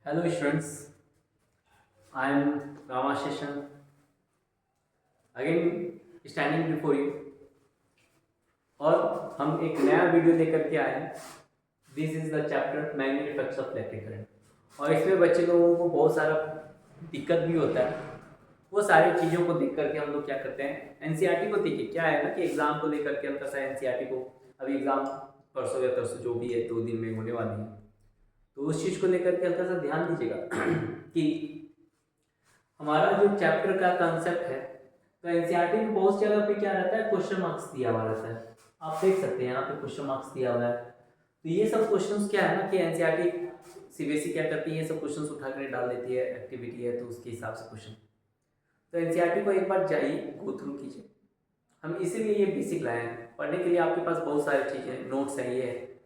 Hello students, I am Ramasheshan again standing before you और हम एक नया वीडियो लेकर के आए हैं। This is the chapter magnetic effects of electric current और इसमें बच्चे लोगों को बहुत सारा दिक्कत भी होता है। वो सारी चीज़ों को देख करके हम लोग क्या करते हैं, एनसीईआरटी को देखिए क्या है ना कि एग्जाम को लेकर के हल्का सा एनसीईआरटी को अभी एग्जाम परसों या तरसों जो भी है 2 दिन में होने वाली है, तो उस चीज़ को लेकर के हल्का सा ध्यान दीजिएगा कि हमारा जो चैप्टर का कंसेप्ट है तो एनसीईआरटी में बहुत जगह पे क्या रहता है, क्वेश्चन मार्क्स दिया हुआ रहता है। आप देख सकते हैं यहाँ पे क्वेश्चन मार्क्स दिया हुआ है। तो ये सब क्वेश्चंस क्या है ना कि एनसीईआरटी सीबीएसई क्या करती है, ये सब क्वेश्चंस उठा कर डाल देती है, एक्टिविटी है तो उसके हिसाब से क्वेश्चन। तो एनसीईआरटी को एक बार जाइए, गो थ्रू कीजिए। हम इसीलिए ये बेसिक लाए हैं, पढ़ने के लिए आपके पास बहुत सारी चीज़ें नोट्स हैं, ये है,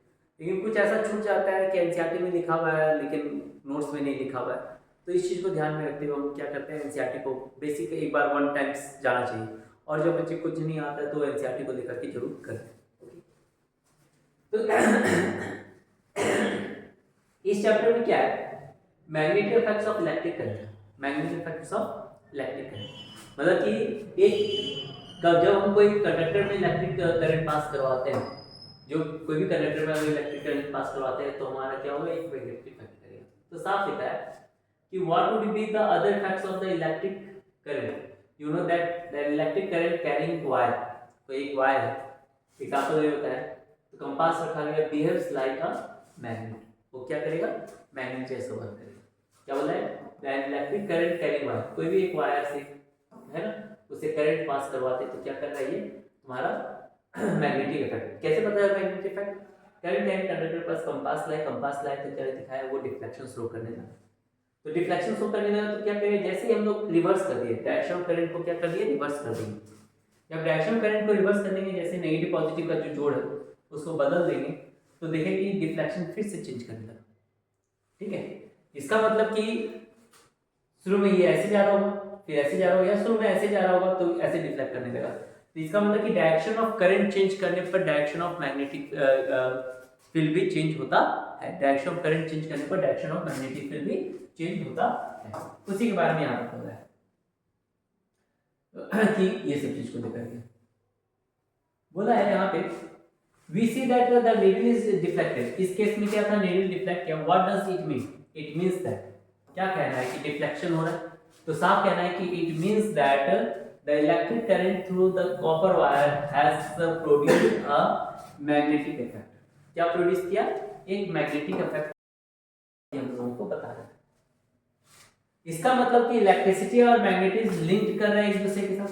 लेकिन कुछ ऐसा छूट जाता है कि एनसीईआरटी में लिखा हुआ है लेकिन नोट्स में नहीं लिखा हुआ है। तो इस चीज़ को ध्यान में रखते हुए हम क्या करते हैं, एनसीईआरटी को बेसिक एक बार 1 टाइम्स जाना चाहिए और जब बच्चे कुछ नहीं आता है तो एनसीईआरटी को लेकर के जरूर करें। तो इस चैप्टर में क्या है, magnetic effects of electric current. Magnetic effects of electric current मतलब कि जब हम कोई कंडक्टर में इलेक्ट्रिक करंट पास करवाते हैं, जो कोई भी कंडक्टर में अगर इलेक्ट्रिक करंट पास करवाते हैं तो हमारा क्या होगा, एक मैग्नेटिक इफेक्ट करेगा। तो साफ लिखा है कि what would be the other effects of the electric current. You know that the electric current carrying wire, कोई एक वायर है, एग्जांपल ये होता है तो कंपास रखा गया, बिहेव्स लाइक अ मैग्नेट। वो क्या करेगा, मैग्नेट जैसा वर्क करेगा। क्या बोला है, the electric current carrying wire, कोई भी एक वायर से है ना उसे करंट पास करवाते तो क्या कर रहा है, ये तुम्हारा मैग्नेटिक इफेक्ट। कैसे पता है magnetic effect, current and conductor pass compass लाए तो क्या दिखाया, वो डिफ्लेक्शन शो करने लगा। तो डिफ्लेक्शन शो करने लगा तो क्या करें, जैसे ही हम लोग रिवर्स कर दिए, डायरेक्शन ऑफ करंट को क्या कर दिए, रिवर्स कर देंगे। जब डायरेक्शन ऑफ करंट को रिवर्स कर देंगे, जैसे नेगेटिव पॉजिटिव का जो जोड़ है उसको बदल देंगे तो देखें कि डिफ्लेक्शन फिर से चेंज करने लगा। ठीक है, इसका मतलब कि शुरू में ये ऐसे जा रहा होगा, फिर ऐसे जा रहा होगा, या शुरू में ऐसे जा रहा होगा तो ऐसे डिफ्लेक्ट करने लगा। तो इसका मतलब कि डायरेक्शन ऑफ करंट चेंज करने पर डायरेक्शन ऑफ मैग्नेटिक फील्ड भी चेंज होता है। डायरेक्शन ऑफ करंट चेंज करने पर डायरेक्शन ऑफ मैग्नेटिक फील्ड भी चेंज होता है। उसी के बारे में यहाँ पर बोला है कि ये सब चीज को लेकर के बोला है यहाँ पे, we see that the needle is deflected. इस केस में क्या था, नीडल डिफ्लेक्ट किया। What does it mean, it means that, क्या कहना है कि डिफ्लेक्शन हो रहा है, तो साफ कहना है कि it means that the electric current through the copper wire has produced a magnetic effect. क्या प्रोड्यूस किया, एक मैग्नेटिक इफेक्ट हम लोगों को बता रहा है। इसका मतलब कि इलेक्ट्रिसिटी और मैग्नेटिज्म लिंक कर रहे हैं एक दूसरे के साथ।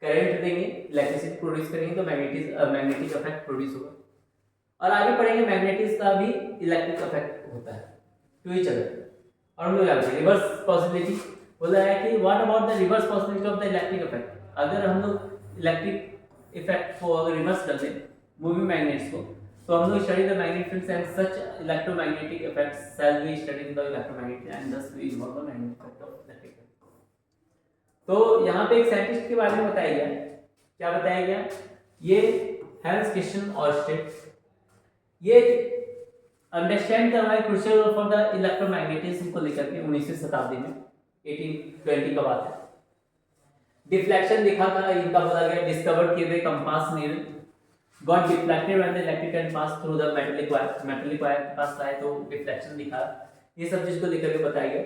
करंट देंगे, इलेक्ट्रिसिटी प्रोड्यूस करेंगे तो मैग्नेटिक इफेक्ट प्रोड्यूस होगा। और आगे पढ़ेंगे मैग्नेटिज्म का भी इलेक्ट्रिक इफेक्ट होता है टू ईच अदर। और हम लोग जानते हैं रिवर्स पॉसिबिलिटी, बोला है कि what about the reverse possibility of the electric effect. अगर हम लोग इलेक्ट्रिक इफेक्ट को अगर रिवर्स कर दें मूविंग मैग्नेट्स को, तो हम लोग study the magnetic fields and such electromagnetic effects shall be studied the electromagnetic and thus we involve the magnetic effect of electric. तो यहाँ पे एक साइंटिस्ट के बारे में बताया गया, क्या बताया गया, ये हैंस क्रिश्चियन ऑर्स्टेड, ये अंडरस्टैंड करवाए क्रूशियल फॉर द इलेक्ट्रोमैग्नेटिज्म को लेकर के 19वीं शताब्दी में, 1820 का बात है। डिफ्लेक्शन दिखा था इनका, बोला गया डिस्कवर्ड किए थे compass needle got deflected when the electric current pass through the metallic wire के पास आए तो डिफ्लेक्शन दिखा। ये सब चीज को लेकर के बताया गया।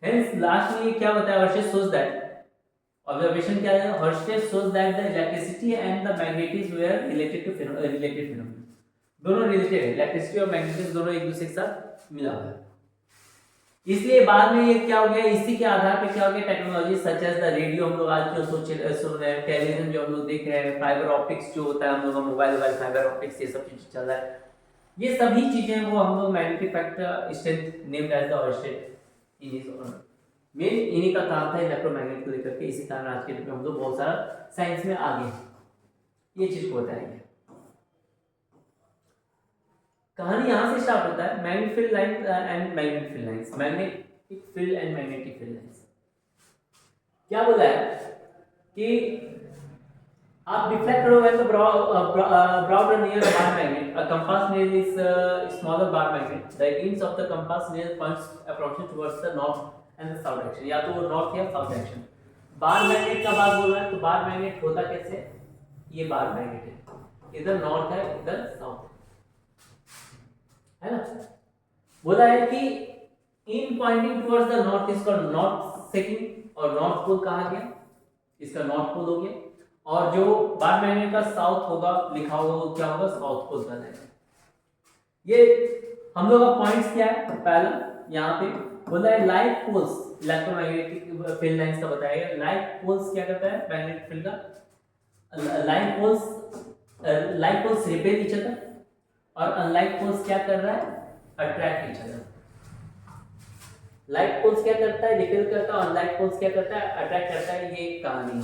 हेंस लास्ट में ये क्या बताया, हर्शे शोज दैट, ऑब्जर्वेशन क्या है, हर्शे shows that the electricity and the magnetism were related to related phenomena. दोनों रिलेटेड है, इलेक्ट्रिसिटी और मैग्नेटिज्म दोनों एक दूसरे के साथ मिला हुआ है। इसलिए बाद में ये क्या हो गया, इसी के आधार पे क्या हो गया, technology such as the radio, हम लोग आज जो सुन रहे हैं, टेलीविजन जो हम लोग देख रहे हैं, फाइबर ऑप्टिक्स जो होता है, हम लोग मोबाइल फाइबर ऑप्टिक्स, ये सब चीज चल रहा है। ये सभी चीजें वो हम लोग magnetic effect strength named as the Oersted in his honour. मेन इन्हीं का काम था इलेक्ट्रोमैग्नेट को लेकर के, इसी कारण आज के डेट में हम लोग बहुत सारा साइंस में आगे हैं। ये चीज को बताएंगे। कहानी यहां से स्टार्ट होता है, magnetic field line and magnetic field lines. Magnetic field and magnetic field lines क्या बोला है कि आप डिफ्लेक्ट करोगे तो broader near a bar magnet. A compass nail is a smaller bar magnet. The ends of the compass nail points approaching towards the north and the south direction. या तो वो north या south direction. बार मैग्नेट का बात बोल रहा है तो बार मैग्नेट होता कैसे? ये बार मैग्नेट है, इधर नॉर्थ है इधर साउथ है ना। बोला है कि इन पॉइंटिंग टुवर्ड्स द नॉर्थ इसका नॉर्थ सेकंड और नॉर्थ पोल कहा गया, इसका नॉर्थ पोल हो गया। और जो बार मैग्नेट का साउथ होगा लिखा होगा वो क्या होगा, साउथ पोल का जाएगा। ये हम लोग का पॉइंट्स क्या है, पहला यहाँ पे बोला है like poles electromagnetic field lines का बताया गया। लाइक पोल्स क्या करता है मैग्नेटिक फील्ड का, like poles repel each other और अनलाइक पोल्स क्या कर रहा है, attract each other. Like poles क्या करता है, रिपेल करता है, और अनलाइक पोल्स क्या करता है, अट्रैक्ट करता है। ये कहानी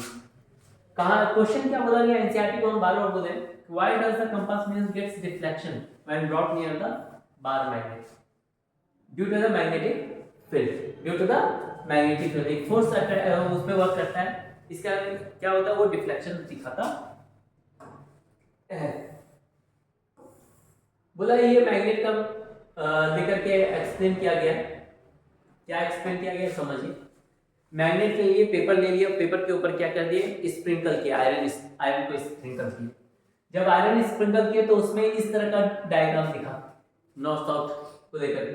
कहा क्वेश्चन क्या बोला गया एनसीईआरटी को हम बार बार बोले, why does the compass means gets deflection when brought near the bar magnet due to the magnetic field, due to the magnetic field एक फोर्स उस पे वर्क करता है, इसका क्या होता है वो डिफ्लेक्शन दिखाता है। बोला ये मैग्नेट का लेकर के एक्सप्लेन किया गया, क्या एक्सप्लेन किया गया समझिए। मैग्नेट के लिए पेपर ले लिया, पेपर के ऊपर क्या कर दिए, स्प्रिंकल किया, आयरन को स्प्रिंकल किया। जब आयरन स्प्रिंकल किया तो उसमें इस तरह का डायग्राम दिखा नॉर्थ साउथ को लेकर।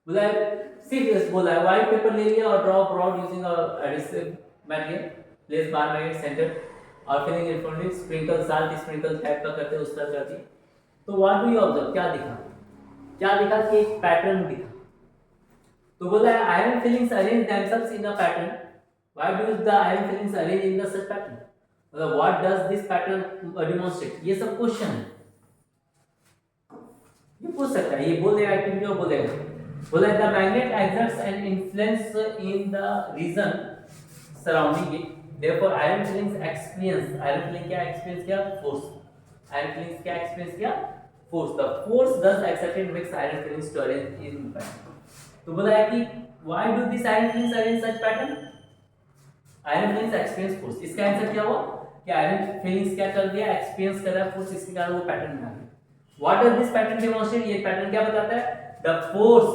बोला है सिर्फ बोला है व्हाइट पेपर ले लिया और draw board using adhesive material, place bar magnet centre और filling in front sprinkle salt sprinkle type का करते उस तरह करती। तो व्हाट डू यू ऑब्जर्व, क्या दिखा, क्या दिखा कि एक पैटर्न दिखा। तो बोला है iron filings arrange themselves in a pattern. Why do the iron fillings arrange in the such pattern? मतलब what does this pattern demonstrate? ये सब क्वेश्चन है, ये पूछ सकता है, ये बोल देगा एक्टिविटी और बोलेगा। बोला है the magnet exerts an influence in the region surrounding it. Therefore iron fillings experience, iron filling क्या experience किया, force. Iron fillings क्या experience किया, force. The force thus exerted makes iron fillings to arrange in pattern. तो बोला है कि why do these iron fillings arrange such pattern? Iron fillings experience force. इसका answer क्या हुआ कि iron fillings क्या कर दिया, experience कर रहा है force, इसके कारण वो पैटर्न बना गया। What does this pattern demonstrate? ये पैटर्न क्या बताता है, the force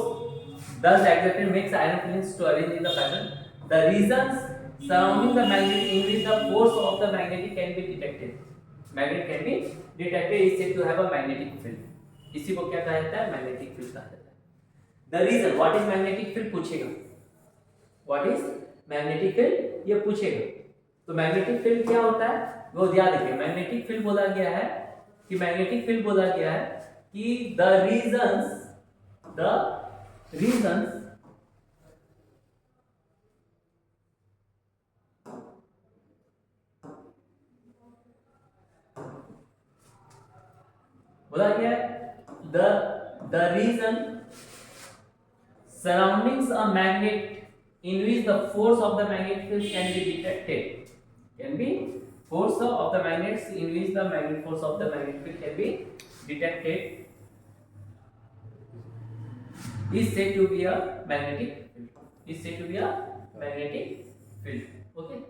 thus exerted makes iron fillings to arrange in the pattern. The reasons surrounding the magnet in which the force of the magnet can be detected. Magnet can be detected is said to have a magnetic field. इसी को क्या कहा जाता है, magnetic field कहा जाता है। The reason, what is magnetic field पूछेगा, what is magnetic field ये पूछेगा। तो magnetic field क्या होता है वो याद रखिए। magnetic field बोला गया है कि magnetic field बोला गया है कि the reasons बोला गया है the reason surroundings a magnet in which the force of the magnetic field can be detected, can be force of the magnets in which the magnetic force of the magnetic field can be detected is said to be a magnetic field, is said to be a magnetic field, okay,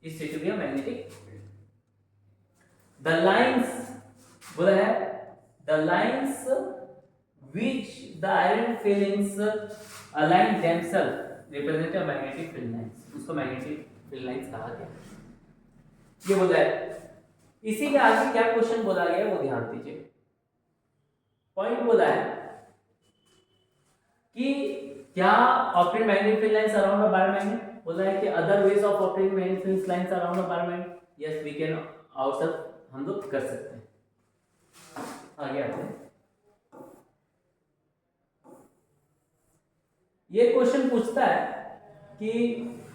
is said to be a magnetic field. The lines बोला है the lines which the iron fillings align themselves represent a magnetic field lines, उसको magnetic field lines कहा गया। ये बोला है। इसी के आगे क्या क्वेश्चन बोला गया है वो ध्यान दीजिए। पॉइंट बोला है कि क्या obtain magnetic field lines around a bar magnet, बोला है कि other ways of obtain magnetic field lines around a bar magnet, yes we can ourselves, हम लोग कर सकते हैं। आगे आते हैं। ये क्वेश्चन पूछता है कि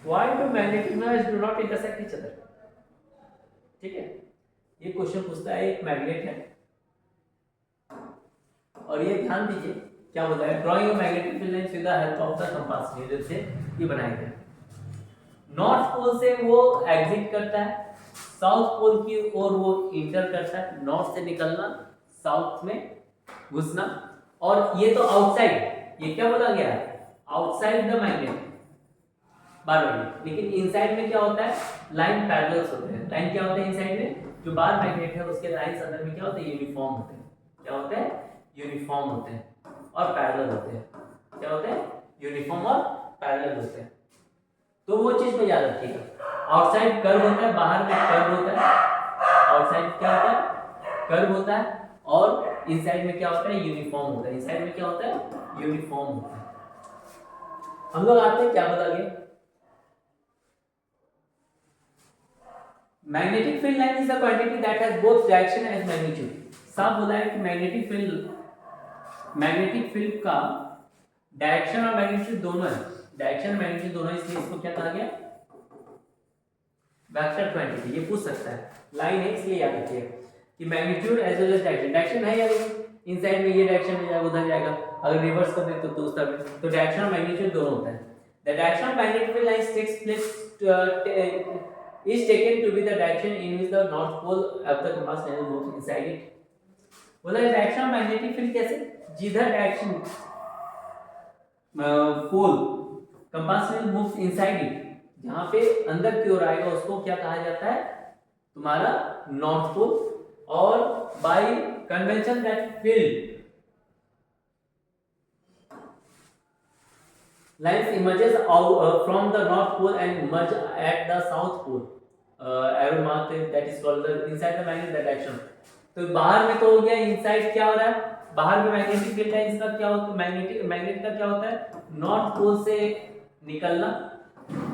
why do magnetic noise do not intersect each other, ठीक है। ये क्वेश्चन पूछता है, एक मैग्नेट है और ये ध्यान दीजिए क्या बोला है, drawing a magnetic field lines with the help of the compass needle से ये बनाया गया। नॉर्थ पोल से वो एग्जिट करता है, साउथ पोल की ओर वो इंटर करता है, नॉर्थ से निकलना साउथ में घुसना। और ये तो आउटसाइड, ये क्या बोला गया है, outside the magnet, bar magnet, लेकिन इनसाइड में क्या होता है, लाइन पैरेलल्स होते हैं। लाइन क्या होता है इनसाइड में, जो बार मैग्नेट है उसके लाइंस अंदर में क्या होते हैं, यूनिफॉर्म होते हैं। क्या होते हैं, यूनिफॉर्म होते हैं और पैरेलल होते हैं। क्या होते हैं, यूनिफॉर्म और पैरेलल होते हैं। तो वो चीज को याद रखिएगा। आउटसाइड कर्व होता है, बाहर में कर्व होता है। आउटसाइड क्या होता है, कर्व होता है, और इनसाइड में क्या होता है, यूनिफॉर्म होता है। इनसाइड में क्या होता है, यूनिफॉर्म होता है। हम लोग आते हैं क्या बता गए, magnetic field line is the quantity that has both direction and magnitude. साफ बोला है कि मैग्नेटिक फील्ड का डायरेक्शन और मैग्नीट्यूड दोनों है। डायरेक्शन मैग्नीट्यूड दोनों, इसलिए इसको क्या कहा गया, वेक्टर क्वांटिटी। ये पूछ सकता है, लाइन है इसलिए याद रखिए कि magnitude as well as direction. Direction है या इनसाइड में ये डायरेक्शन में जाएगा, उधर जाएगा, अगर रिवर्स कर दे तो उस तरफ। तो डायरेक्शन और मैग्नीट्यूड दोनों होता है। The direction of magnetic field lines takes place is taken to be the direction in which the north pole of the compass needle moves inside it। बोला डायरेक्शन ऑफ मैग्नेटिक फील्ड कैसे, जिधर direction pole compass needle moves inside it, जहां पे अंदर की ओर आएगा उसको क्या कहा जाता है, तुम्हारा नॉर्थ पोल। और bye convention that field lines emerges out from the north pole and merge at the south pole, arrow mark that is called the inside the magnetic direction। तो बाहर में तो हो गया, इनसाइड क्या हो रहा है, बाहर में मैग्नेटिक फील्ड लाइंस का क्या होता है, मैग्नेट का क्या होता है, नॉर्थ पोल से निकलना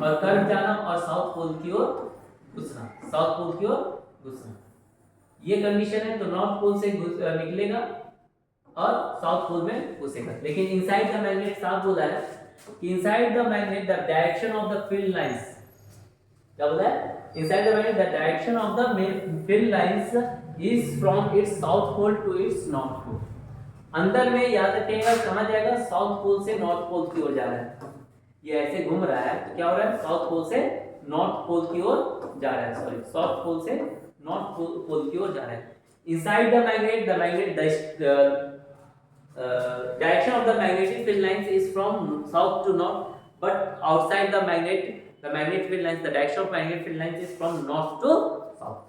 और कर्व जाना और साउथ पोल की ओर घुसना, साउथ पोल की ओर घुसना। ये कंडीशन है, तो नॉर्थ पोल से निकलेगा और साउथ पोल में घुसेगा। लेकिन इनसाइड द मैग्नेट साफ बोला है कि inside the magnet the direction of the field lines, क्या बोला है, inside the magnet the direction of the field lines is from its south pole to its north pole। अंदर में याद रखिएगा कहाँ जाएगा, साउथ पोल से नॉर्थ पोल की ओर जा रहा है। ये ऐसे घूम रहा है तो क्या हो रहा है, साउथ पोल से नॉर्थ पोल की ओर जा रहा है, सॉरी साउथ पोल से नॉर्थ पोल की ओर जा रहा है। inside the magnet direction of the magnetic field lines is from south to north, but outside the magnetic field lines, the direction of magnetic field lines is from north to south।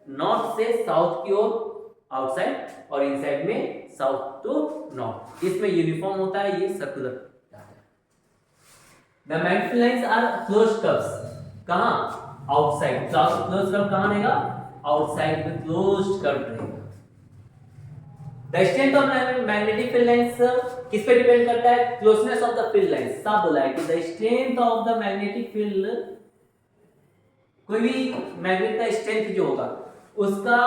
north से south की ओर outside और inside में south to north। इसमें uniform होता है, ये circular. The magnetic field lines are closed curves। कहाँ, outside। closed curve कहाँ रहेगा, outside में closed curve रहेगा। The strength of magnetic field lines किस पे डिपेंड करता है, closeness of the field lines. साफ बोला है कि the strength of the magnetic field, कोई भी मैग्नेट का स्ट्रेंथ जो होगा उसका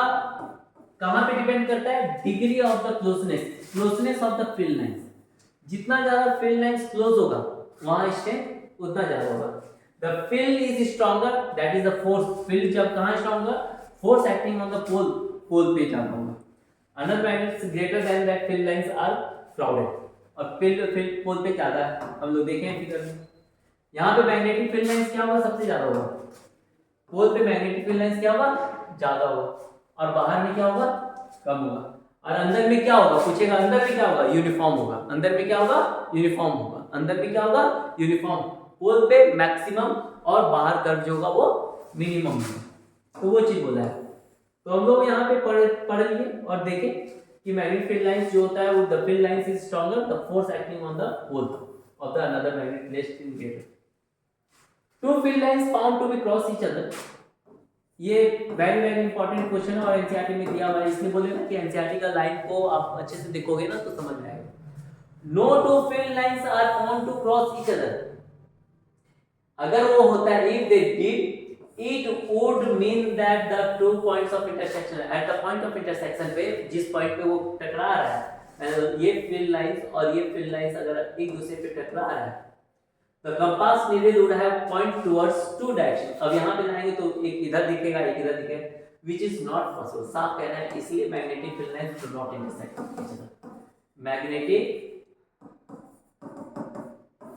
कहां पे डिपेंड करता है, degree of the closeness of the field lines. जितना ज्यादा फील्ड लाइंस क्लोज होगा वहां स्ट्रेंथ उतना ज्यादा होगा। The field is stronger, that is the force. Field जब कहां stronger, force acting on the pole पे ज्यादा होगा। Another magnets greater than that field lines are crowded, और फील्ड पोल पे ज्यादा है। हम लोग देखें फिगर में, यहाँ पे मैग्नेटिक फील्ड लाइंस क्या होगा, सबसे ज्यादा होगा। पोल पे मैग्नेटिक फील्ड लाइंस क्या होगा, ज्यादा होगा, और बाहर में क्या होगा, कम होगा। और अंदर में क्या होगा, पूछेगा अंदर में क्या होगा, यूनिफॉर्म होगा। अंदर में क्या होगा, यूनिफॉर्म होगा। अंदर में क्या होगा, यूनिफॉर्म। पोल पे मैक्सिमम और बाहर कर्व जो होगा वो मिनिमम होगा। तो वो चीज बोला है। तो हम लोग यहाँ पे पढ़ लिए और देखें कि मैग्नेटिक फील्ड लाइंस जो होता है वो, the field lines is stronger, the force acting on the pole of the another magnet placed in greater. Two field lines found to be cross each other. ये वेरी इंपॉर्टेंट क्वेश्चन है और NCERT में दिया हुआ है। इसमें बोले ना कि एनसीईआरटी का लाइन को आप अच्छे से देखोगे ना तो समझ में आएगा। No two field lines are found to cross each other. अगर वो होता है, if they did, it would mean that the two points of intersection, at the point of intersection पे जिस पॉइंट पे वो टकरा रहा है, ये फील्ड लाइंस और ये फील्ड लाइंस अगर एक दूसरे पे टकरा रहा है, the compass needle would have point towards two direction। अब यहाँ पे लाएंगे तो एक इधर दिखेगा, एक इधर दिखेगा, which is not possible। साफ कहना है, इसलिए magnetic field lines do not intersect each other। Magnetic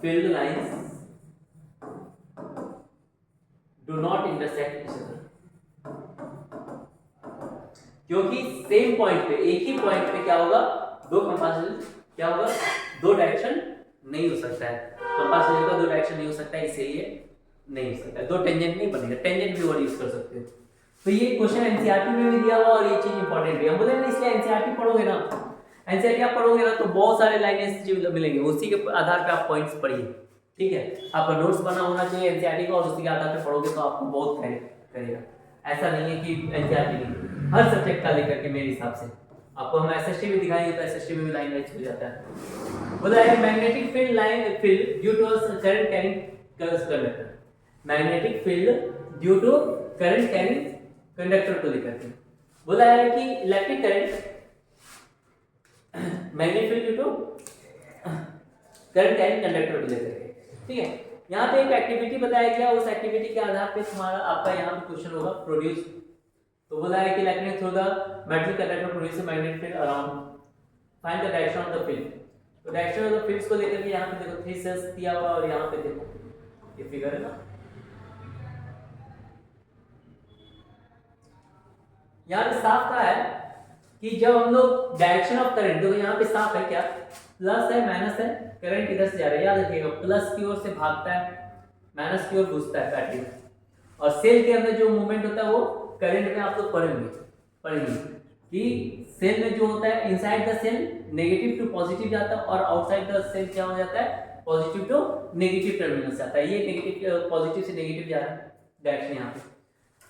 field lines do not intersect each other, क्योंकि सेम पॉइंट पे, एक ही पॉइंट पे क्या होगा, दो कंपास क्या होगा, दो डायरेक्शन नहीं हो सकता है, कंपास लेजर का दो डायरेक्शन नहीं हो सकता है, इसीलिए नहीं हो सकता है, दो टेंजेंट नहीं बनेगा, टेंजेंट भी वर्ड यूज कर सकते हो। तो ये क्वेश्चन एनसीईआरटी में भी दिया हुआ और ये चीज इंपॉर्टेंट भी है, हम बोले ना इसलिए एनसीईआरटी पढ़ोगे ना, एनसीईआरटी आप पढ़ोगे ना तो बहुत सारे लाइनें मिलेंगे, उसी के आधार पे आप पॉइंट्स पढ़िए, ठीक है। आपका नोट्स बना होना चाहिए एनसीईआरटी का और उसी के आधार पे पढ़ोगे तो आपको बहुत करेगा। ऐसा नहीं है कि एनसीईआरटी नहीं, हर सब्जेक्ट का लेकर के मेरे हिसाब से आपको हम एसएसटी भी दिखाएंगे तो एसएसटी में भी लाइन वाइज हो जाता है। बोला है magnetic field line field due to current carrying conductor, magnetic field due to current carrying conductor को लेकर के बोला है कि electric current magnetic field due to current carrying conductor को लेकर के, ठीक है। यहाँ पे एक एक्टिविटी बताया गया, उस एक्टिविटी के आधार पे तुम्हारा आपका यहाँ पे क्वेश्चन होगा प्रोड्यूस। तो बोला है कि electric through the metal conductor produce magnetic field around, find the direction of the field. तो डायरेक्शन ऑफ द फील्ड्स को लेकर के यहाँ पे देखो 3 सेल्स दिया हुआ और यहाँ पे देखो ये फिगर है ना, यहाँ पे साफ कहा है कि जब हम लोग डायरेक्शन ऑफ करंट, देखो यहाँ पे साफ है क्या, प्लस है माइनस है, करंट इधर से जा रहा है, याद रखिएगा प्लस की ओर से भागता है, माइनस की ओर घुसता है बैटरी में, और सेल के अंदर जो मूवमेंट होता है वो करंट में आप लोग पढ़ेंगे कि सेल में जो होता है inside the cell negative to positive जाता है और आउटसाइड द सेल क्या हो जाता है, पॉजिटिव टू नेगेटिव टर्मिनल से आता है। ये नेगेटिव पॉजिटिव से नेगेटिव जा रहा है डायरेक्शन, यहाँ पे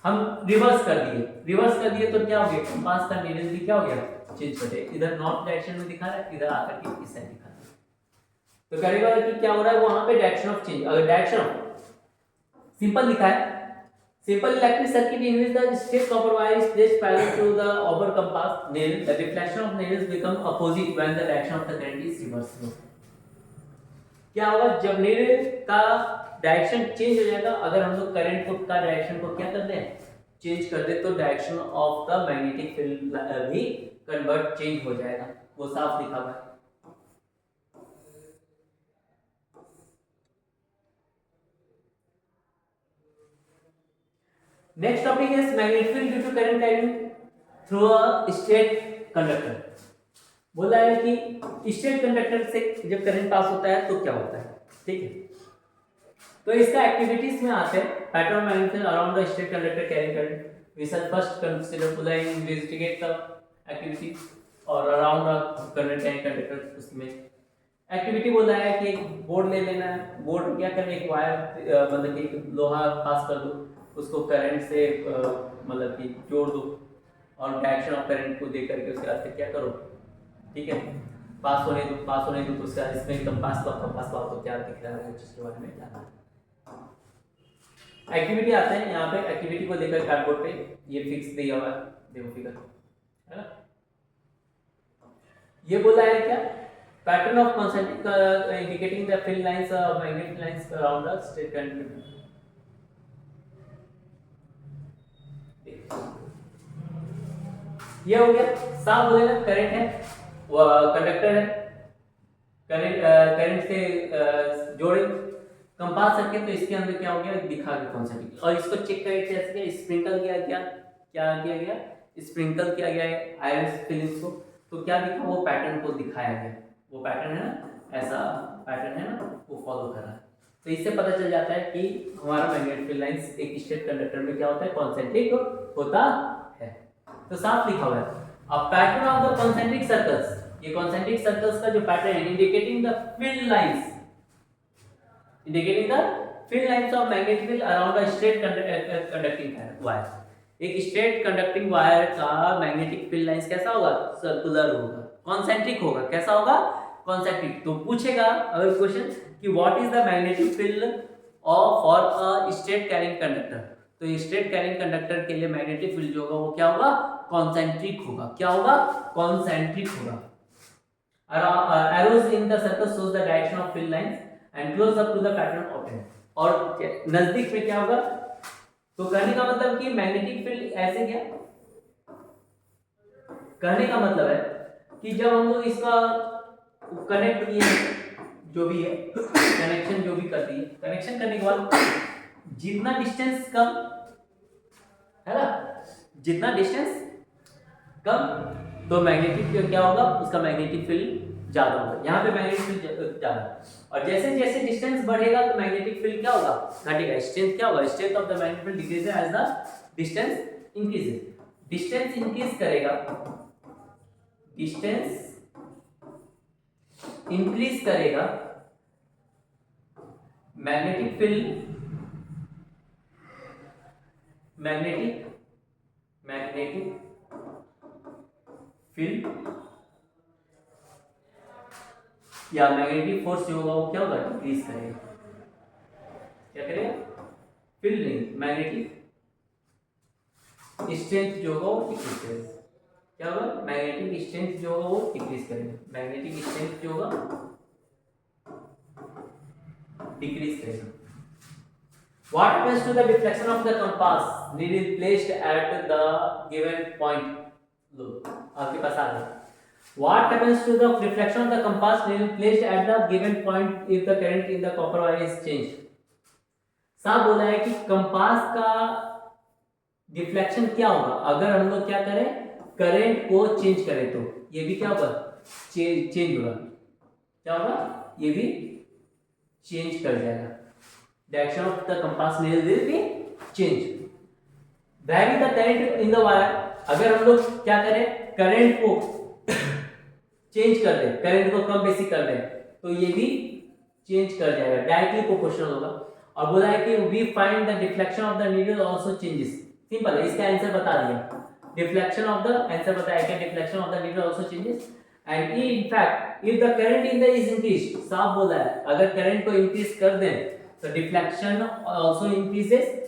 हम रिवर्स कर दिए तो क्या हो गया, कंपास का नीडल भी क्या हो गया, चेंज कर दिया, इधर नॉर्थ डायरेक्शन में दिखा रहा है, इधर आकर के इस साइड दिखा रहा है। तो करेगा कि क्या हो रहा है वहां पे डायरेक्शन ऑफ चेंज, अगर डायरेक्शन ऑफ सिंपल लिखा है, simple electric circuit in which the straight copper wire is placed parallel to the upper compass nail, the deflection of nails become opposite when the direction of the current is reversible। क्या होगा जब nail का direction change हो जाएगा, अगर हम लोग current को का डायरेक्शन को क्या कर दें, चेंज कर दे, तो direction of the magnetic field भी कन्वर्ट चेंज हो जाएगा, वो साफ लिखा हुआ है। Next topic is magnetic field due to current carrying through a straight conductor. बोला है कि स्ट्रेट कंडक्टर से जब करंट पास होता है तो क्या होता है, ठीक है। तो इसका एक्टिविटीज में आते हैं, pattern magnetic field around the straight conductor carrying current, we shall first consider बोला है इन्वेस्टिगेट द एक्टिविटी और around the current carrying conductor. उसमें एक्टिविटी बोला है कि एक बोर्ड ले लेना है, बोर्ड क्या करना है, एक वायर मतलब कि एक लोहा पास कर दो, उसको करंट से मतलब कि जोड़ दो और डायरेक्शन ऑफ करंट को दे करके उसके बाद क्या करो, ठीक है, पास होने दो तो उसके बाद इसमें एकदम पास लाओ तो क्या दिख रहा है उस चीज के बारे में जानना है। एक्टिविटी आते हैं यहाँ पे, एक्टिविटी को लेकर कार्डबोर्ड पे ये फिक्स दिया हुआ है, देखो फिगर है ना। ये बोला है क्या, pattern of concentric indicating the field lines of magnetic lines around the straight current. ये हो गया साफ, हो गया करंट है, वो कंडक्टर है, करंट से जोड़े कंपास रखे तो इसके अंदर क्या हो गया, दिखा गया कॉन्सेंट्रिक, और इसको चेक करें कैसे, स्प्रिंकल किया गया, क्या किया गया, स्प्रिंकल किया गया है आयरन फिल्म्स को, तो क्या दिखा, वो पैटर्न को दिखाया गया, वो पैटर्न है ना, ऐसा पैटर्न है ना, वो फॉलो कर रहा है। तो इससे पता चल जाता है कि हमारा मैग्नेटिक फील्ड लाइंस एक स्ट्रेट कंडक्टर में क्या होता है, कॉन्सेंट्रिक होता है। तो साफ लिखा हुआ है, अब pattern of the concentric circles, ये कॉन्सेंट्रिक सर्कल्स का जो पैटर्न है indicating the field lines, indicating the field lines of magnetic field around the straight conducting wire. एक स्ट्रेट कंडक्टिंग वायर का मैग्नेटिक फील्ड लाइंस कैसा होगा, सर्कुलर होगा, concentric होगा, कैसा होगा, कॉन्सेंट्रिक। तो पूछेगा अगर क्वेश्चन कि what is the magnetic field of for a straight carrying conductor, तो स्ट्रेट कैरिंग कंडक्टर के लिए मैग्नेटिक फील्ड जो होगा वो क्या होगा, कॉन्सेंट्रिक होगा, क्या होगा, कॉन्सेंट्रिक होगा। arrows in the circle shows the direction of field lines and close up to the pattern obtained, और नजदीक में क्या होगा, तो कहने का मतलब कि मैग्नेटिक फील्ड ऐसे क्या, कहने का मतलब है कि जब हम लोग इसका कनेक्ट किए, जो भी है कनेक्शन जो भी कर दिए, कनेक्शन करने के बाद जितना डिस्टेंस कम है ना, जितना डिस्टेंस कम तो मैग्नेटिक क्या होगा, उसका मैग्नेटिक फील्ड ज्यादा होगा, यहाँ पे मैग्नेटिक फील्ड ज्यादा और जैसे जैसे डिस्टेंस बढ़ेगा तो मैग्नेटिक फील्ड क्या होगा, घटेगा। स्ट्रेंथ क्या होगा, strength of the magnetic field decreases as the distance increases. Distance increase करेगा, डिस्टेंस इंक्रीज करेगा, मैग्नेटिक फील्ड मैग्नेटिक फील्ड या मैग्नेटिक फोर्स जो होगा वो क्या होगा, डिक्रीज करेगा। क्या करेगा, फील्ड नहीं, मैग्नेटिक स्ट्रेंथ जो होगा वो डिक्रीज करेगा। क्या होगा, मैग्नेटिक स्ट्रेंथ जो होगा वो डिक्रीज करेगा, मैग्नेटिक स्ट्रेंथ जो होगा डिक्रीज करेगा। What happens to the deflection of the compass needle placed at the given point? लो आपके पास आ गया। What happens to the deflection of the compass needle placed at the given point if the current in the copper wire is changed? साहब बोला है कि compass का deflection क्या होगा अगर हम लोग क्या करें, करंट को चेंज करें, तो ये भी क्या होगा, चेंज होगा। क्या होगा, ये भी चेंज कर जाएगा। Direction of the compass needle will be change. Vary the current in the wire, अगर हम लोग क्या करें, करंट को चेंज कर दें, करंट को कम बेसी कर दें, तो ये भी चेंज कर जाएगा, डायरेक्टली प्रोपोर्शनल होगा। और बोला है कि we find the deflection of the needle also changes. Simple है, इसका आंसर बता दिया, डिफ्लेक्शन ऑफ द आंसर बताया क्या, deflection of the needle also changes and in fact if the current in the is increased. साफ बोला है, अगर करंट को इंक्रीज कर दें तो deflection also increases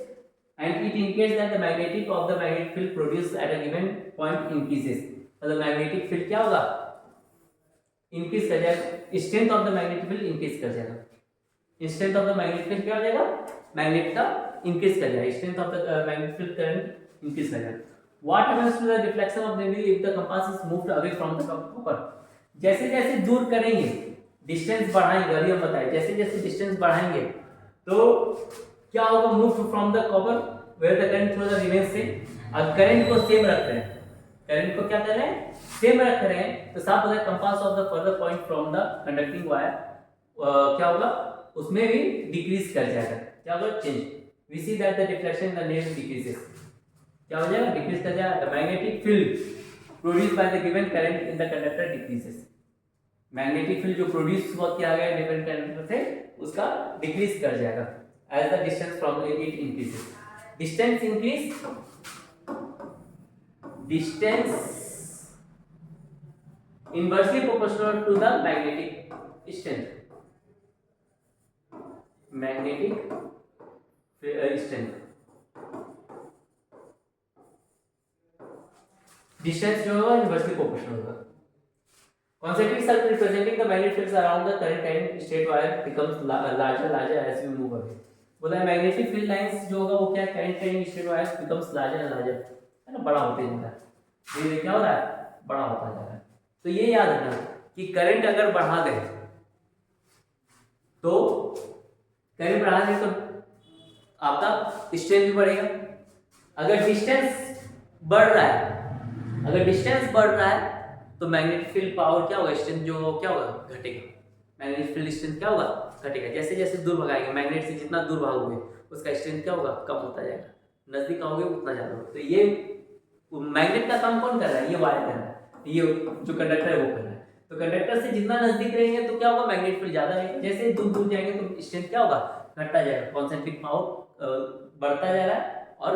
and it indicates that the magnetic of the magnetic field produced at a given point increases। मतलब magnetic field क्या होगा, इंक्रीज कर जाएगा, strength of the magnetic field increase कर जाएगा। Strength of the magnetic field क्या हो जाएगा, मैग्नेट का इंक्रीज कर जाएगा, strength of the magnetic field current increase कर जाएगा। What happens to the deflection of the needle if the compass is moved away from the copper? जैसे जैसे दूर करेंगे, डिस्टेंस बढ़ाएंगे, अभी हम बताएं, जैसे जैसे डिस्टेंस बढ़ाएंगे तो क्या होगा, move from the copper where the current through the remains same. अब करंट को सेम रख रहे हैं, करंट को क्या कर रहे हैं, सेम रख रहे हैं, तो साफ होता है compass of the farther point from the conducting wire क्या होगा, उसमें भी डिक्रीज कर जाएगा। क्या होगा, change. We see that the deflection in the needle decreases. क्या हो जाएगा, डिक्रीज कर जाएगा। The magnetic field produced by the given current in the conductor decreases. Magnetic field जो प्रोड्यूस किया गया डिफरेंट कंडक्टर से, उसका डिक्रीज कर जाएगा as the distance from it increases। distance increase, distance inversely proportional to the magnetic strength, magnetic strength। distance जो होगा inversely proportional होगा। concentric circle representing the magnetic fields around the current carrying straight wire becomes larger as we move away। बोला है magnetic field lines जो होगा वो क्या, current carrying straight wires becomes larger and larger, है ना, बड़ा होते जा रहा है। ये क्या हो रहा है, बड़ा होता जा रहा है। तो ये याद रखना कि करंट अगर बढ़ा दें तो करंट बढ़ा दें तो आपका स्ट्रेंथ भी बढ़ेगा। अगर डिस्टेंस बढ़ रहा है, अगर डिस्टेंस बढ़ रहा है तो मैग्नेटिक फील्ड पावर क्या होगा, स्ट्रेंथ जो क्या होगा, घटेगा। मैग्नेटिक फील्ड स्ट्रेंथ क्या होगा, घटेगा। जैसे जैसे दूर भगाएंगे, मैग्नेट से जितना दूर भागोगे उसका स्ट्रेंथ क्या होगा, कम होता जाएगा। नजदीक आओगे उतना ज्यादा होगा। तो ये मैग्नेट का काम कौन कर रहा है, ये वायर कर रहा है, ये जो कंडक्टर है वो कर रहा है। तो कंडक्टर से जितना नजदीक रहेंगे तो क्या होगा, मैग्नेटिक फील्ड ज्यादा रहेगा। जैसे दूर दूर जाएंगे तो स्ट्रेंथ क्या होगा, घटता जाएगा। कॉन्सेंट्रिक पावर बढ़ता जा रहा है और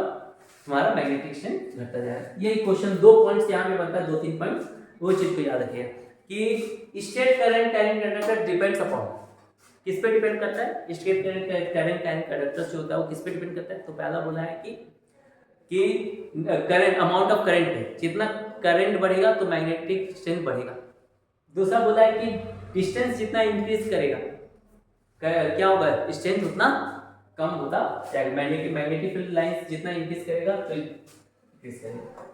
हमारा मैग्नेटिक स्ट्रेंथ घटता जा रहा है। ये क्वेश्चन 2 पॉइंट्स यहाँ पे बनता है, 2-3 पॉइंट्स, वो चीज को याद रखिए कि state current carrying conductor depends upon, किस पे डिपेंड करता है, स्टेट करंट कैरिंग कंडक्टर जो होता है वो किस पे डिपेंड करता है। तो पहला बोला है कि करंट, अमाउंट ऑफ करंट पे, जितना करंट बढ़ेगा तो मैग्नेटिक स्ट्रेंथ बढ़ेगा। दूसरा बोला है कि डिस्टेंस जितना इंक्रीज करेगा क्या होगा, स्ट्रेंथ उतना कम होता जाएगा। मैग्नेटिक फील्ड लाइंस जितना इंक्रीज करेगा तो इंक्रीज करेगा।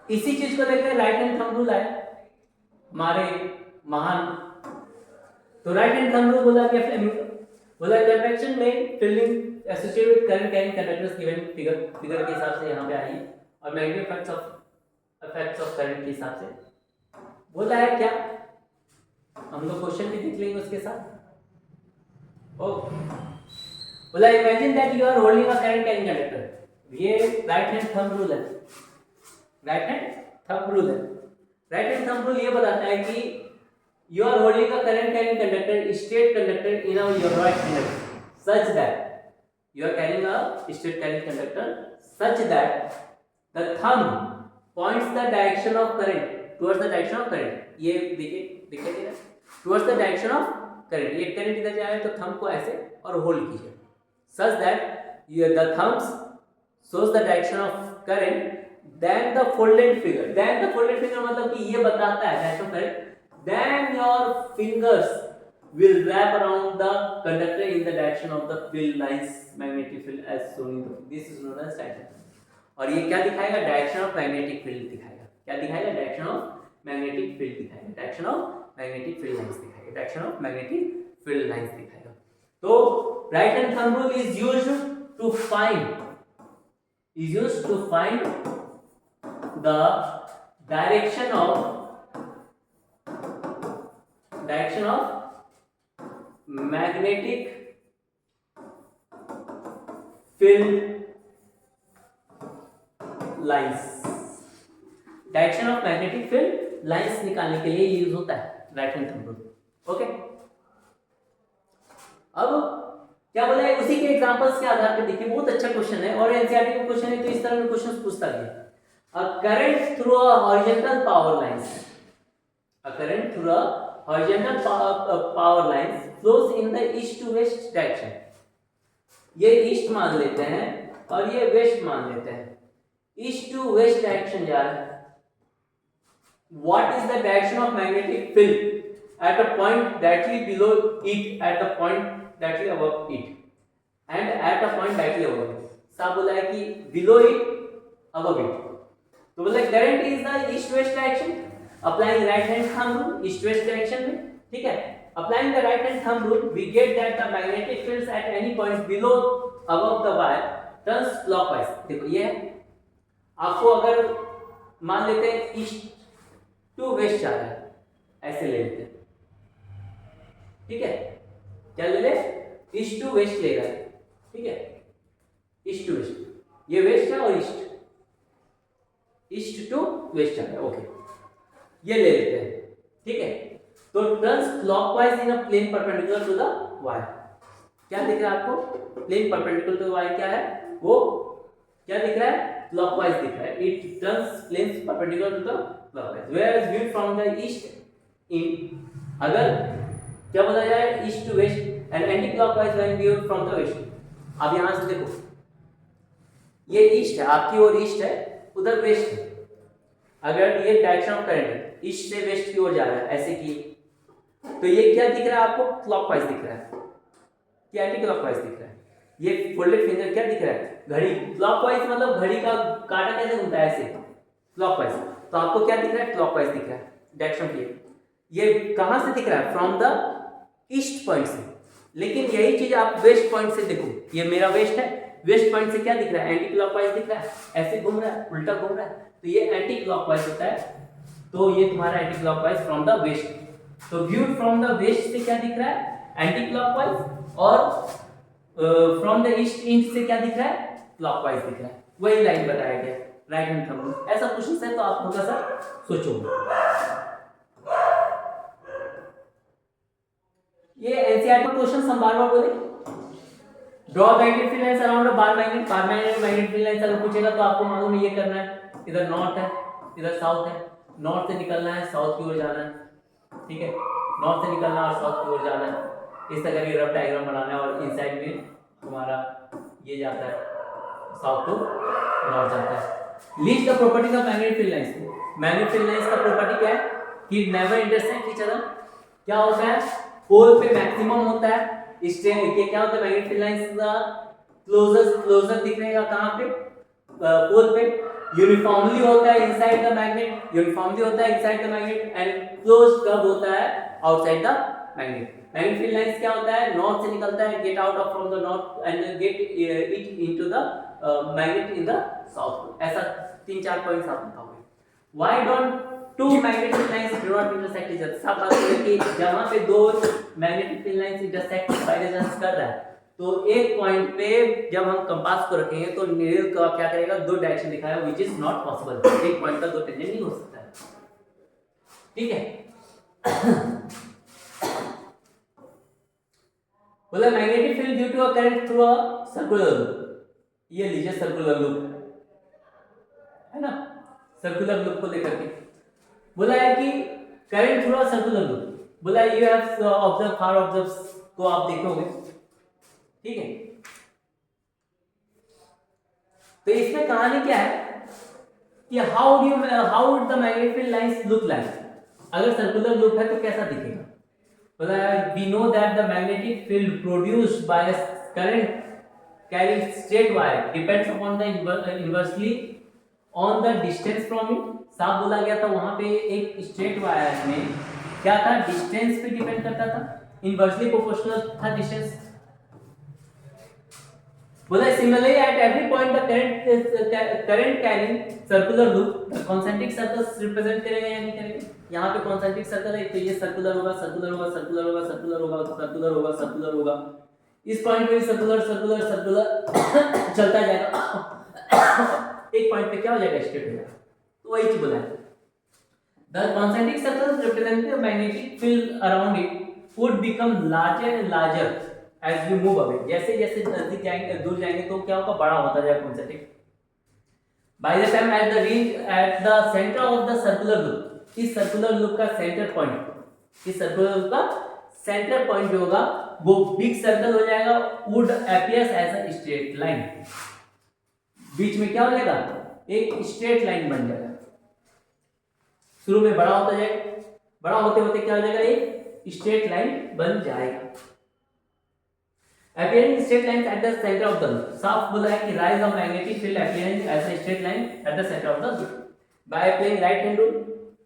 इसी चीज को देखते हैं, राइट हैंड थंब रूल है हमारे महान। तो राइट हैंड थंब रूल बोला क्या, फ्लेमिंग बोला कन्वेक्शन में fielding associated with current carrying conductors given figure के हिसाब से यहाँ पे आई और मैग्नेटिक इफेक्ट्स ऑफ करंट के हिसाब से बोला है क्या हम लोग क्वेश्चन भी देख लेंगे उसके साथ। ओके, बोला imagine that you are holding a current carrying conductor. ये राइट हैंड थंब रूल है, राइट हैंड थंब रूल है। राइट हैंड थंब रूल ये बताता है कि you are holding a current carrying conductor, straight conductor in your right hand such that you are carrying a straight carrying conductor such that the thumb points the direction of current towards the direction of current। ये देखिए दिखाई दे रहा है, towards the direction of current। ये current इधर जा रहा है तो थंब को ऐसे और होल्ड कीजिए such that the thumbs shows the direction of current, then the folded finger, then the folded finger मतलब कि ये बताता है direction of current, then your fingers will wrap around the conductor in the direction of the field lines, magnetic field as shown in the, this is known as direction। और ये क्या दिखाएगा, direction of magnetic field दिखाएगा। क्या दिखाएगा, direction of magnetic field दिखाएगा, direction of magnetic field lines दिखाएगा, direction of magnetic field lines दिखाएगा। तो right hand thumb rule is used to find the direction of magnetic field lines. Direction of magnetic field lines निकालने के लिए use होता है right hand thumb rule. Okay, अब क्या बोला है, उसी के एग्जांपल्स के आधार पर देखिए, बहुत अच्छा क्वेश्चन है और एनसीईआरटी का क्वेश्चन है तो इस तरह के क्वेश्चंस पूछता है। अ current through a horizontal power lines, a current through a horizontal power lines flows in the east to west direction। ये ईस्ट मान लेते हैं और ये वेस्ट मान लेते हैं, ईस्ट टू वेस्ट डायरेक्शन जा रहा है। What is the direction of magnetic field at a point directly below it, at a point directly above it, and at a point directly above it। साफ बोला है कि below it, above it। तो बोला current is the east west direction, applying right hand thumb rule east west direction में, ठीक है। applying the right hand thumb rule we get that the magnetic fields at any point below above the wire turns clockwise। देखो ये है, आपको अगर मान लेते हैं ईस्ट टू वेस्ट जा रहा है, ऐसे ले लेते हैं, ठीक है। क्या ले ले, ईस्ट टू वेस्ट ले रहा है, ठीक है, ईस्ट टू वेस्ट, ये वेस्ट है और ईस्ट टू वेस्ट जा रहा है। ओके, ये ले लेते हैं, ठीक है। तो turns clockwise in a plane perpendicular to the wire. क्या दिख रहा है आपको, plane perpendicular to the wire क्या है, वो क्या दिख रहा है, क्लॉकवाइज दिख रहा है। It turns plane perpendicular to the clockwise where is viewed from the east in, अगर क्या बोला जाए, east to west and anti clockwise when viewed from the west. अब यहां से देखो, ये ईस्ट है, आपकी ओर ईस्ट है, उधर वेस्ट है। अगर ये डायरेक्शन ऑफ करंट है, ईस्ट से वेस्ट की ओर जा रहा है, ऐसे की, तो ये क्या दिख रहा है आपको, क्लॉकवाइज दिख रहा है, क्या एंटी क्लॉकवाइज दिख रहा है। ये फोल्डेड फिंगर क्या दिख रहा है, घड़ी। क्लॉकवाइज मतलब घड़ी का कांटा कैसे घूमता है, ऐसे क्लॉकवाइज। तो आपको क्या दिख रहा है, क्लॉकवाइज दिख रहा है डायरेक्शन की। ये कहां से दिख रहा है, फ्रॉम द ईस्ट पॉइंट से। लेकिन यही चीज आप वेस्ट पॉइंट से देखो, ये मेरा वेस्ट है, वेस्ट पॉइंट से क्या दिख रहा है, एंटी क्लॉकवाइज दिख रहा है, ऐसे घूम रहा है, उल्टा घूम रहा है, तो ये एंटी क्लॉकवाइज होता है। तो ये तुम्हारा anti clockwise from the west. तो व्यूड फ्रॉम द वेस्ट से क्या दिख रहा है, एंटी क्लॉकवाइज, और फ्रॉम द ईस्ट इंच से क्या दिख रहा है, क्लॉकवाइज दिख रहा है। वही लाइन बताया गया राइट हैंड थंब रूल। ऐसा क्वेश्चन है तो आप थोड़ा सा सोचो। ये एनसीईआरटी क्वेश्चन हम बार-बार बोले, draw magnetic field lines around a bar magnet. Bar magnetic field lines अगर पूछेगा तो आपको मालूम है ये करना है, इधर नॉर्थ है, इधर साउथ है, नॉर्थ से निकलना है, साउथ की ओर जाना है, ठीक है, नॉर्थ से निकलना है और साउथ की ओर जाना है। इस तरह की रफ डायग्राम बनाना है और इनसाइड में हमारा ये जाता है, साउथ टू नॉर्थ जाता है। List the properties of magnetic field lines. Magnetic field lines का प्रॉपर्टी क्या है कि नेवर इंटरसेक्ट ईच अदर। क्या होता है, पोल पे मैक्सिमम होता है, ये क्या होता है, मैग्नेटिक फील्ड लाइंस का क्लोजर दिख रहेगा कहां पे, पोल पे। यूनिफॉर्मली होता है इनसाइड द मैग्नेट, यूनिफॉर्मली होता है inside the magnet, and close कब होता है, outside the magnet. Magnetic field lines क्या होता है, नॉर्थ से निकलता है, get out of from the north and get it into the magnet in the south. ऐसा 3-4 पॉइंट्स आप बताओगे। Why don't two magnetic field lines do not intersect each other. सब बात है कि जहां पे दो magnetic field lines intersect directions कर रहा है तो एक पॉइंट पे जब हम कंपास को रखेंगे तो नीडल का क्या करेगा, दो डायरेक्शन दिखाएगा, व्हिच इज नॉट पॉसिबल। एक पॉइंट का दो टेंजेंट नहीं हो सकता है, ठीक है। बोला magnetic field due to a current through a circular loop. ये लीजिए सर्कुलर लूप है ना, सर्कुलर लूप को लेकर के बोला है कि current through a circular loop. बोला you have observe for observe को आप देखोगे, ठीक है। तो इसमें कहानी क्या है कि how would the magnetic field lines look like. अगर सर्कुलर लूप है तो कैसा दिखेगा। बोला we know that the magnetic field produced by a current carrying straight wire depends upon the inversely on the distance from it। साफ बोला गया था वहां पे एक स्ट्रेट वायर में क्या था, डिस्टेंस पे डिपेंड करता था, इनवर्सली प्रोपोर्शनल था डिस्टेंस। बोला similarly at every point the current carrying circular loop the concentric circles represent करेंगे या नहीं करेंगे। यहाँ पे कॉन्सेंट्रिक सर्कल है तो ये सर्कुलर होगा, सर्कुलर होगा, सर्कुलर होगा, सर्कुलर होगा, सर्कुलर होगा, सर्कुलर होगा। इस पॉइंट पे सर्कुलर सर्कुलर सर्कुलर चलता जाएगा। एक पॉइंट पे क्या हो जाएगा, स्ट्रेट हो जाएगा। तो वही चीज बोला है the concentric circles represent the magnetic field around it would become larger and larger as we move away। जैसे जैसे नजदीक जाएंगे, दूर जाएंगे तो क्या होगा, बड़ा होता जाएगा concentric. by the time at the reach at the center of the circular loop, इस सर्कुलर लूप का सेंटर पॉइंट, इस सर्कुलर लूप का सेंटर पॉइंट जो होगा वो बिग सर्कल हो जाएगा, would appears as a straight line। बीच में क्या हो जाएगा, एक स्ट्रेट लाइन बन जाएगा। शुरू में बड़ा होता जाएगा, बड़ा होते होते क्या हो जाएगा, एक स्ट्रेट लाइन बन जाएगा। appearing straight lines at the center of the loop। साफ बोला है कि rise of magnetic field appearing as a straight line at the center of the loop by applying right hand rule।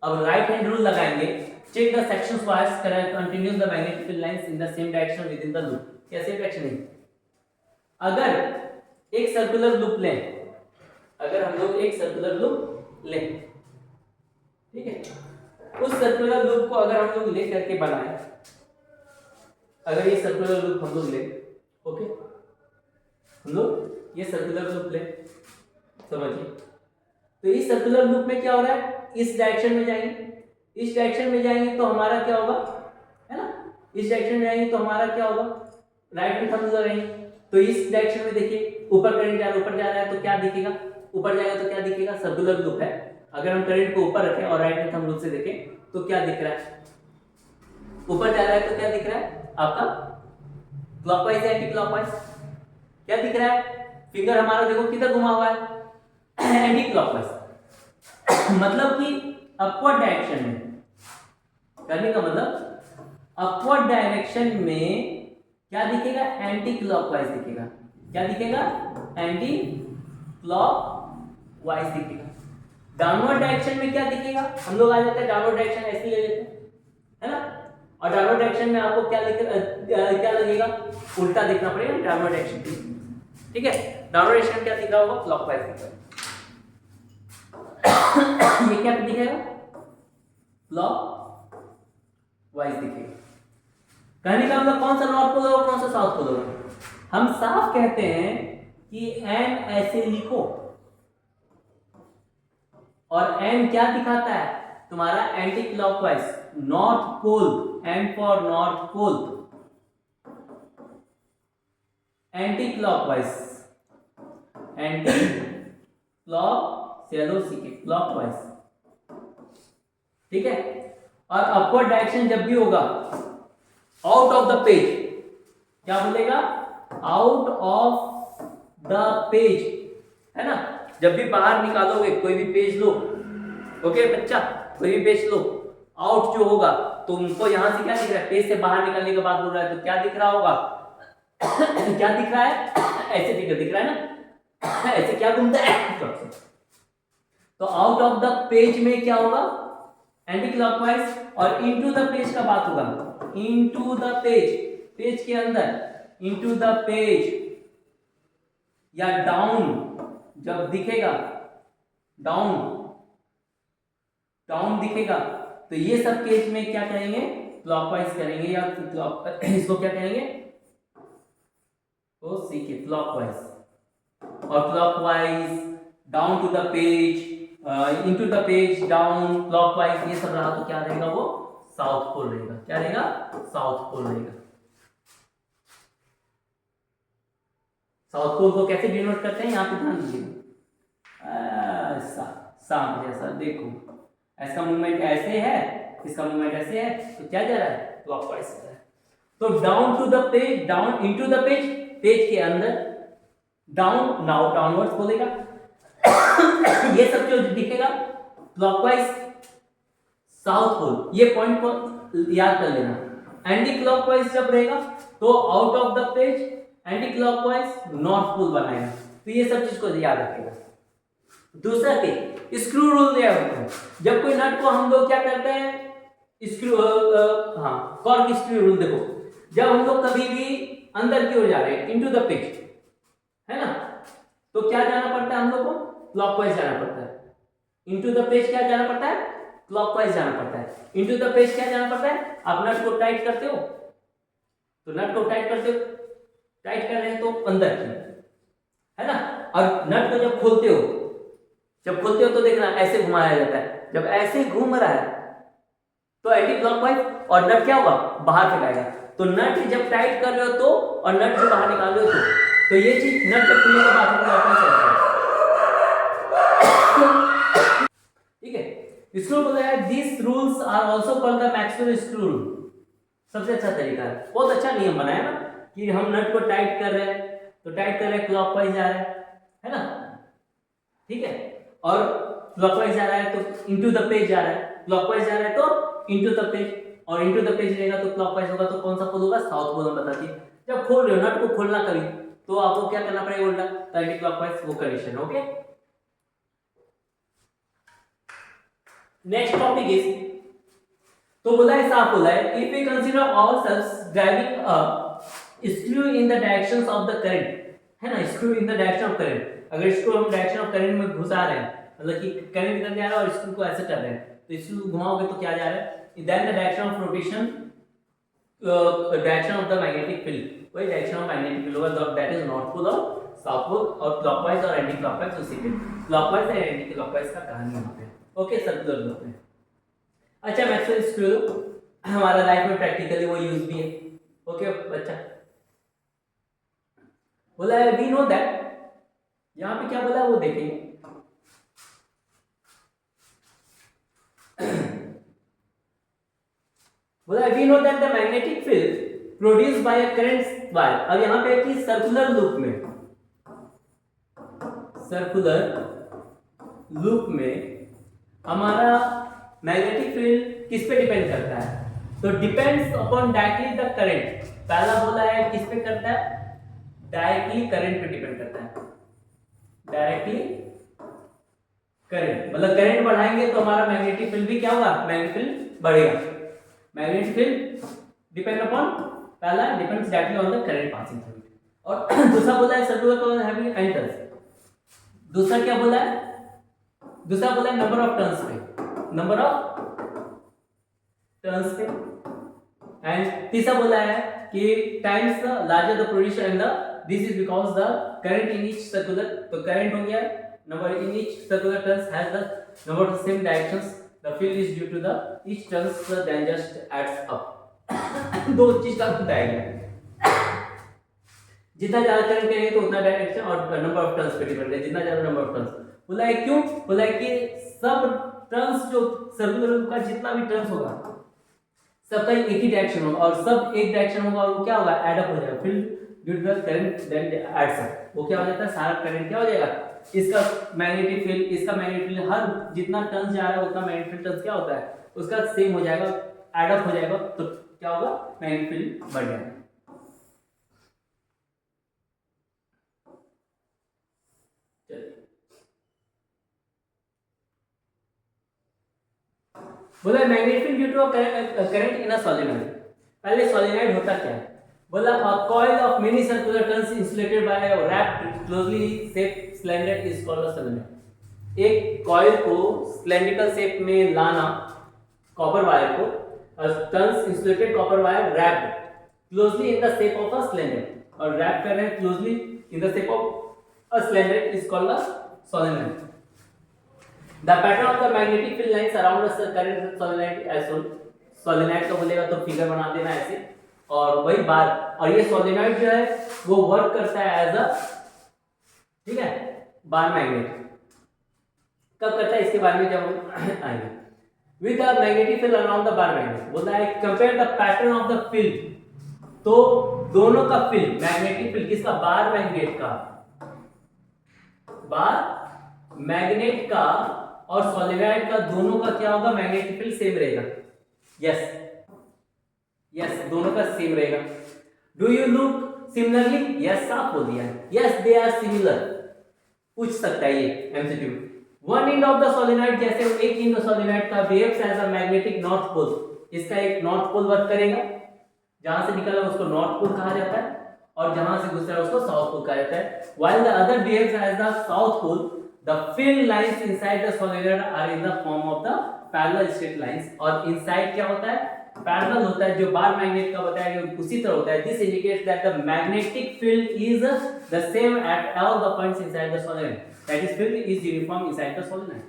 अब right hand rule लगाएंगे, check the sections wires continues the magnetic field lines in the same direction within the loop। कैसे direction है, अगर एक circular loop लें, अगर हम लोग एक सर्कुलर लूप लें, ठीक है, उस सर्कुलर लूप को अगर हम लोग ले करके बनाएं, अगर ये सर्कुलर लूप हम लोग लें, ओके, हम लोग ये सर्कुलर लूप ले, समझिए। तो इस सर्कुलर लूप में क्या हो रहा है, इस डायरेक्शन में जाएंगे, इस डायरेक्शन में जाएंगे तो हमारा क्या होगा, है ना, इस डायरेक्शन में जाएंगे तो हमारा क्या होगा, राइट में थंब लगाएंगे। तो इस डायरेक्शन में देखिए ऊपर करंट जा रहा है, ऊपर जा रहा है तो क्या दिखेगा, ऊपर जाएगा तो क्या दिखेगा, सर्कुलर लूप है। अगर हम करंट को ऊपर रखें और राइट में थंब रूल से देखें तो क्या दिख रहा है, ऊपर जा रहा है तो क्या दिख रहा है आपका, क्लॉकवाइज या एंटी क्लॉकवाइज, क्या दिख रहा है, फिंगर हमारा देखो किधर घुमा हुआ है, एंटी क्लॉकवाइज। मतलब कि अपवर्ड डायरेक्शन में करने का मतलब, अपवर्ड डायरेक्शन में क्या दिखेगा, एंटी क्लॉकवाइज दिखेगा। क्या दिखेगा, एंटी क्लॉकवाइज दिखेगा। डाउनवर्ड डायरेक्शन में क्या दिखेगा, हम लोग आ जाते हैं डाउनवर्ड डायरेक्शन ऐसे ले लेते हैं, है ना, और डाउनवर्ड डायरेक्शन में आपको क्या क्या लगेगा, उल्टा देखना पड़ेगा डाउनवर्ड डायरेक्शन के, ठीक है। डाउनवर्ड डायरेक्शन क्या दिख रहा होगा, क्लॉकवाइज दिख रहा है। ये क्या दिखेगा, क्लॉकवाइज दिखेगा। कहने का मतलब कौन सा नॉर्थ पोल होगा, कौन सा साउथ पोल होगा। हम साफ कहते हैं कि एन ऐसे लिखो, और एन क्या दिखाता है तुम्हारा, anti clockwise, north pole, N for north pole, anti clockwise, anti clock चलो सीखे क्लॉकवाइज, ठीक है। और अपवर्ड डायरेक्शन जब भी होगा, आउट ऑफ द पेज, क्या बोलेगा, आउट ऑफ द पेज, है ना, जब भी बाहर निकालोगे कोई भी पेज लो, ओके बच्चा, कोई भी पेज लो, आउट जो होगा तो उनको यहां से क्या दिख रहा है, पेज से बाहर निकलने के बाद बोल रहा है तो क्या दिख रहा होगा, क्या दिख रहा है, ऐसे दिख रहा है ना, ऐसे क्या घूमता है। तो आउट ऑफ द पेज में क्या होगा, एंटी क्लॉकवाइज, और इनटू द पेज का बात होगा, इनटू द पेज, पेज के अंदर, इनटू द पेज या डाउन जब दिखेगा, डाउन डाउन दिखेगा, तो ये सब केस में क्या करेंगे, क्लॉकवाइज करेंगे, या इसको क्या करेंगे, तो सीखे क्लॉकवाइज, और clockwise down to the page, into the page, down, clockwise, ये सब रहा तो क्या रहेगा, वो साउथ पोल रहेगा। क्या रहेगा, साउथ पोल रहेगा। साउथ पोल को कैसे डिनोट करते हैं, यहां पे ध्यान दीजिए, ऐसा सांप जैसा, देखो ऐसा मूवमेंट ऐसे है, इसका मूवमेंट ऐसे है, तो क्या जा रहा है, क्लॉकवाइज जा रहा है। तो down to the page, down into the page, page के अंदर, डाउन, नाउ डाउनवर्ड्स बोलेगा। ये सब जो दिखेगा क्लॉकवाइज, साउथ पोल, ये पॉइंट को याद कर लेना। एंटी क्लॉकवाइज जब रहेगा तो out of the page, anti clockwise north pole बनाएगा। तो ये सब चीज को याद रखेगा। दूसरा के स्क्रू रूल दिया होता है, जब कोई नट को हम लोग क्या करते हैं, स्क्रू, हाँ कॉर्क स्क्रू रूल देखो, जब हम लोग कभी भी अंदर की ओर जा रहे हैं इनटू द पिच, है ना, तो क्या जाना पड़ता है हम लोग को, क्लॉकवाइज जाना पड़ता है। इनटू द पेज क्या जाना पड़ता है, क्लॉकवाइज जाना पड़ता है। इनटू द पेज क्या जाना पड़ता है, आप नट को टाइट करते हो, तो नट को टाइट करते हो, टाइट कर रहे हैं तो अंदर की, है ना, और नट को जब खोलते हो, तो देखना ऐसे घुमाया जाता है, जब ऐसे घूम रहा है तो एंटी क्लॉकवाइज, और नट क्या होगा, बाहर फेंकाएगा। तो नट जब टाइट कर रहे हो तो, और नट जब बाहर निकाल रहे हो तो ये चीज नट जब खुलने के बाद ठीक है। स्क्रू बोला है, this rules are also called the Maxwell screw rule. सबसे अच्छा तरीका है, बहुत अच्छा नियम बनाया ना, कि हम नट को टाइट कर रहे हैं तो टाइट कर रहे हैं, क्लॉकवाइज जा रहा है ना, ठीक है, और क्लॉकवाइज जा रहा है तो इनटू द पेज जा रहा है, क्लॉकवाइज जा रहा है तो इनटू द पेज, और इनटू द पेज रहेगा तो क्लॉकवाइज होगा, तो कौन सा पोल होगा, साउथ पोल। हम बताती है, जब खोल रहे हो नट को खोलना कभी, तो आपको क्या करना पड़ेगा, उल्टा, एंटी क्लॉकवाइज वो condition. Okay, next topic is, तो बोला है, साफ बोला है, if we consider ourselves driving a screw in the directions of the current, है ना, screw in the direction of current, अगर इसको हम डायरेक्शन ऑफ करंट में घुसा रहे हैं, मतलब कि करंट इधर जा रहा है और स्क्रू को ऐसे कर रहे हैं, तो स्क्रू घुमाओगे तो क्या जा रहा है, then the direction of rotation, direction of the magnetic field, वही डायरेक्शन ऑफ मैग्नेटिक फील्ड होगा, दैट इज नॉर्थ पोल और साउथ पोल, और क्लॉकवाइज और एंटी क्लॉकवाइज उसी पे, क्लॉकवाइज और एंटी क्लॉकवाइज का कहानी यहाँ पे। ओके, सर्कुलर लूप में। अच्छा, मैक्सवेल स्क्रू हमारा लाइफ में प्रैक्टिकली वो यूज भी है। ओके बच्चा, बोला है वी नो दैट, यहां पे क्या बोला है वो देखेंगे। बोला है we know that the magnetic field produced by a current wire. अब यहां पे कि सर्कुलर लूप में हमारा मैग्नेटिक फील्ड किस पे डिपेंड करता है, तो depends upon directly the current. पहला बोला है किस पे करता है, डायरेक्टली करंट पे डिपेंड करता है, डायरेक्टली करंट, मतलब करंट बढ़ाएंगे तो हमारा मैग्नेटिक फील्ड भी क्या होगा, मैग्नेटिक फील्ड बढ़ेगा। मैग्नेटिक फील्ड डिपेंड अपॉन, पहला depends directly on the current passing through it, और दूसरा बोला है सर्कुलर हैविंग एंटर्स। दूसरा क्या बोला है, दूसरा बोला है नंबर ऑफ टर्न्स पे, नंबर ऑफ टर्न्स पे, एंड तीसरा बोला है कि times the larger the producer and the, this is because the current in each circular, तो करंट हो गया number in each circular turns has the number of same directions, the field is due to the each turns then just adds up. दो चीज का बताएगा, जितना ज्यादा current करेंगे तो उतना डायरेक्शन और नंबर ऑफ टर्न्स पे डिपेंड है, जितना ज्यादा नंबर ऑफ टर्न्स। बोला है क्यों, बोला है कि सब टर्न्स जो सर्कुलर लूप का जितना भी टर्न्स होगा सबका एक ही डायरेक्शन होगा, और सब एक डायरेक्शन होगा, और वो क्या होगा, एड अप हो जाएगा, field due to the current then adds up, वो क्या हो जाता है, सारा करंट क्या हो जाएगा, इसका मैग्नेटिक फील्ड, इसका मैग्नेटिक फील्ड, हर जितना टर्न्स जा रहा है उतना मैग्नेटिक फील्ड टर्न्स क्या होता है, उसका सेम हो जाएगा, एड अप हो जाएगा, तो क्या होगा, मैग्नेटिक फील्ड बढ़ जाएगा। बोला magnetic field due to current in a solenoid. पहले सोलेनॉइड होता क्या है, बोला a coil of many circular turns insulated by a wrapped closely shaped cylinder is called a solenoid. एक कॉइल को सिलेंड्रिकल शेप में लाना, कॉपर वायर को, turns insulated copper wire wrapped closely in the shape of a cylinder, और wrap कर रहे हैं closely in the shape of a cylinder is called a solenoid. The pattern of the magnetic field lines around the current solenoid as sold. Solenoid का बोलेगा तो figure बना देना ऐसे, और वही बार, और ये सोलेनॉइड जो है वो वर्क करता है एज अ, ठीक है, बार मैग्नेट. कब करता है इसके बारे में जब हम आएंगे. With the magnetic field around the bar magnet, बोला है compare the pattern of the field. तो दोनों का फील्ड, मैग्नेटिक फील्ड किसका, बार मैग्नेट का, बार मैग्नेट का और सोलेनॉइड का, दोनों का क्या होगा, मैग्नेटिक फील्ड सेम रहेगा. यस यस, दोनों का सेम रहेगा. Do you look similarly, yes आप बोल दिया, यस दे आर सिमिलर. पूछ सकता है ये MCQ. One end of the solenoid, जैसे एक एंड सोलेनॉइड का behaves as a magnetic north pole. इसका एक नॉर्थ पोल वर्क करेगा, जहां से निकला उसको नॉर्थ पोल कहा जाता है, और जहां से गुजरा उसको साउथ पोल कहा जाता है. While the other behaves as the south pole, the field lines inside the solenoid are in the form of the parallel straight lines. और इनसाइड क्या होता है, पैरेलल होता है, जो बार मैग्नेट का बताया गया उसी तरह होता है. This indicates that the magnetic field is the same at all the points inside the solenoid, that is field is uniform inside the solenoid.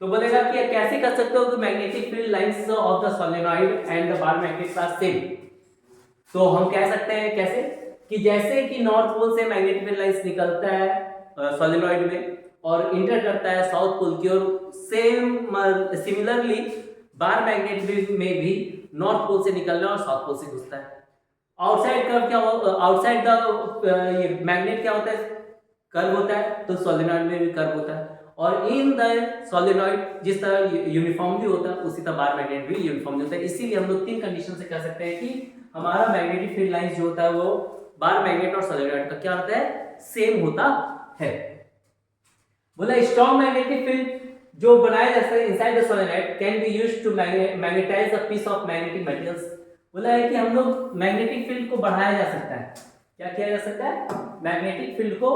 तो बोलेगा कि कैसे कर सकते हो कि magnetic field lines of the solenoid and the bar magnet are same. तो हम कह सकते हैं कैसे, कि जैसे कि नॉर्थ पोल से मैग्नेटिक फील्ड लाइंस निकलता है सोलेनॉइड में और इंटर करता है साउथ पोल की ओर, सेम सिमिलरली बार मैग्नेट में भी नॉर्थ पोल से निकलना और साउथ पोल से घुसता है. आउटसाइड कर्व क्या हो, आउटसाइड द ये मैग्नेट क्या होता है, कर्व होता है. तो सोलेनॉइड में भी कर्व होता है, और इन द सोलेनॉइड जिस तरह यूनिफॉर्मली होता है उसी तरह बार मैग्नेट भी यूनिफॉर्मली होता है. इसीलिए हम लोग तीन कंडीशन से कह सकते हैं कि हमारा मैग्नेटिक फील्ड लाइंस जो होता है वो बार मैग्नेट और सोलेनॉइड का क्या होता है, सेम होता है. बोला स्ट्रॉन्ग मैग्नेटिक फील्ड जो बनाया जा सकता है inside the solenoid can be used to magnetize a piece of magnetic materials. बोला है कि हम लोग मैग्नेटिक फील्ड को बढ़ाया जा सकता है. क्या किया जा सकता है, मैग्नेटिक फील्ड को,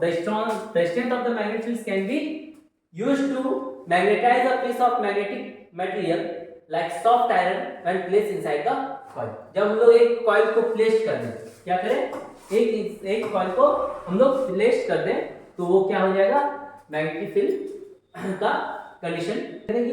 the strength of the magnetic field can be used to magnetize a piece of magnetic material like soft iron when placed inside the coil. जब हम लोग एक कॉइल को प्लेस कर दें, क्या करें, एक कॉइल को हम लोग प्लेस कर दें, तो वो क्या हो जाएगा, मैग्नेटिक फील्ड का condition.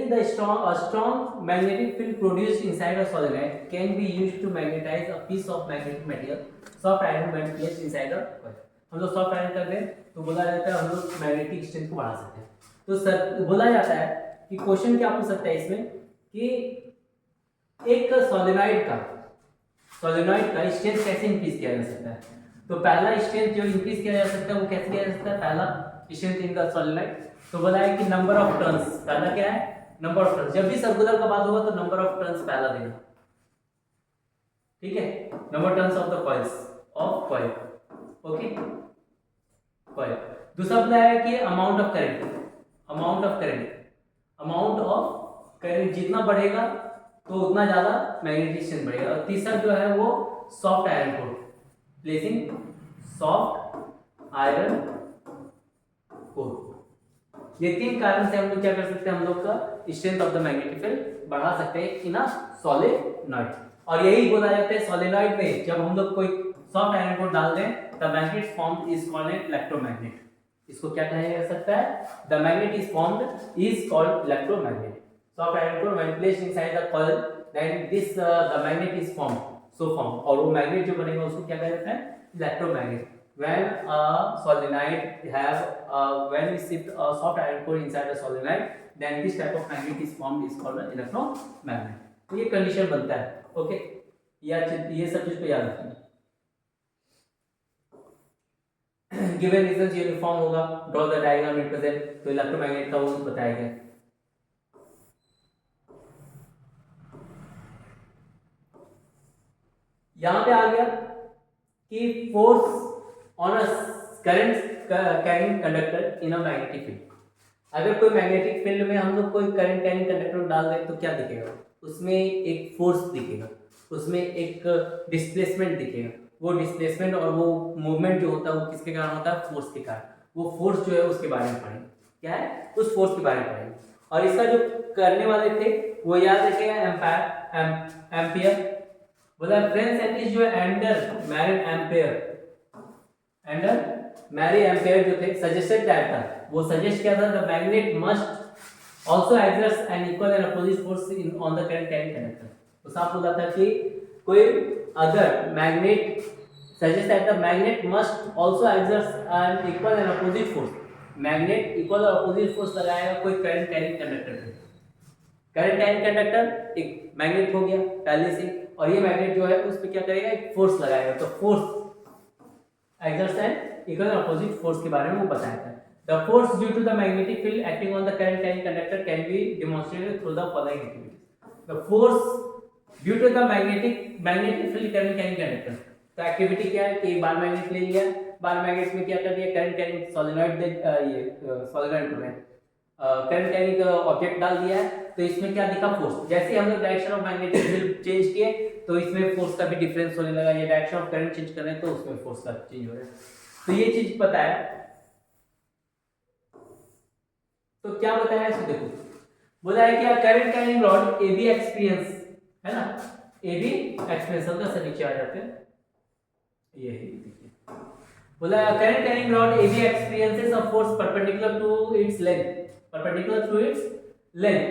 The strong magnetic field produced inside a solenoid can be used to magnetize a piece of magnetic material soft iron when placed inside the coil. हम लोग सॉफ्ट आयरन कर दें तो बोला जाता है हम लोग मैग्नेटिक स्ट्रेंथ को बढ़ा सकते हैं. तो सर बोला जाता है कि क्वेश्चन क्या पूछ सकता है इसमें, कि एक सोलेनॉइड का स्ट्रेंथ कैसे इंक्रीज किया जा सकता है. तो पहला स्ट्रेंथ जो इंक्रीज किया जा सकता है वो कैसे किया जा सकता है, पहला स्ट्रेंथ इन द सोलेनॉइड. तो बोला है कि नंबर ऑफ टर्न्स, पहला क्या है, नंबर ऑफ टर्न्स. जब भी सर्कुलर का बात होगा तो नंबर ऑफ टर्न्स पहला देना, ठीक है, number turns of the coils of coil. Okay, coil. दूसरा बोला है कि अमाउंट ऑफ करंट जितना बढ़ेगा तो उतना ज्यादा मैग्नेटिक स्ट्रेंथ बढ़ेगा. और तीसरा जो है वो soft iron core, placing soft iron core. ये तीन कारण से हम लोग क्या कर सकते हैं, हम लोग का strength of the magnetic field बढ़ा सकते हैं इन अ सोलेनॉइड. और यही बोला जाता है सोलेनॉइड में जब हम लोग कोई सॉफ्ट आयरन कोर डाल दें, the magnet formed is called an electromagnet. इसको क्या कहा जा सकता है, the magnet is formed is called electromagnet. Soft iron core when placed inside the coil, then this the magnet is formed. और वो मैग्नेट जो बनेगा उसको क्या कहते हैं, electromagnet. When a solenoid when we shift a soft iron core inside a solenoid, then this type of magnet is formed is called an electromagnet. तो ये कंडीशन बनता है. ओके, ये सब चीज को याद रखना. गिवन रीजंस यूनिफॉर्म होगा, ड्रॉ द डायग्राम रिप्रेजेंट. तो इलेक्ट्रोमैग्नेट का वो बताया गया. यहां पे आ गया कि force on a current carrying conductor in a magnetic field. अगर कोई मैग्नेटिक फील्ड में हम लोग कोई करंट कैरिंग कंडक्टर डाल दें तो क्या दिखेगा, उसमें एक फोर्स दिखेगा, उसमें एक डिस्प्लेसमेंट दिखेगा. वो डिस्प्लेसमेंट और वो मूवमेंट जो होता है वो किसके कारण होता है, फोर्स के कारण. वो फोर्स जो है उसके बारे में पढ़ेंगे. क्या है, उस फोर्स के बारे में पढ़ेंगे। और इसका जो करने वाले थे वो याद रखिएगा, एम्पियर। बोला फ्रेंच साइंटिस्ट जो है एंडर मैरी एम्पियर जो थे, सजेस्टेड दैट था, वो सजेस्ट किया था the magnet must also exerts an equal and opposite force in on the current carrying conductor. तो साफ बोला था कि कोई अगर magnet suggest that the magnet must also exerts an equal and opposite force, magnet equal और opposite force लगाएगा कोई करंट कैरिंग कंडक्टर पे। करंट कैरिंग कंडक्टर एक मैग्नेट हो गया पहले से, और ये मैग्नेट जो है उस पे क्या करेगा, एक फोर्स लगाएगा। तो फोर्स एक्सर्ट्स एन इक्वल और अपोजिट फोर्स के बारे में वो बताया था। The force due to the magnetic field acting on the current carrying conductor can be demonstrated through the following activities. The force due to the magnetic field current carrying conductor, तो activity क्या है कि bar magnet ले लिया, bar magnet में क्या कर दिया, करंट कैरिंग सोलेनॉइड ये सोलेनॉइड में करंट कैरिंग ऑब्जेक्ट डाल दिया है। तो इसमें क्या दिखा, फोर्स। जैसे हम लोग direction of magnetic field change किए तो इसमें फोर्स का भी डिफरेंस होने लगा, ये डायरेक्शन ऑफ करंट चेंज कर रहे हैं तो उसमें फोर्स का चेंज हो रहा है। तो ये चीज पता है। तो क्या बताया इसको, देखो बोला है कि current carrying rod AB experience है ना, एबी एक्सपीरियंस का से नीचे आ जाते हैं, ये देखिए बोला current carrying rod AB experiences a force perpendicular to its length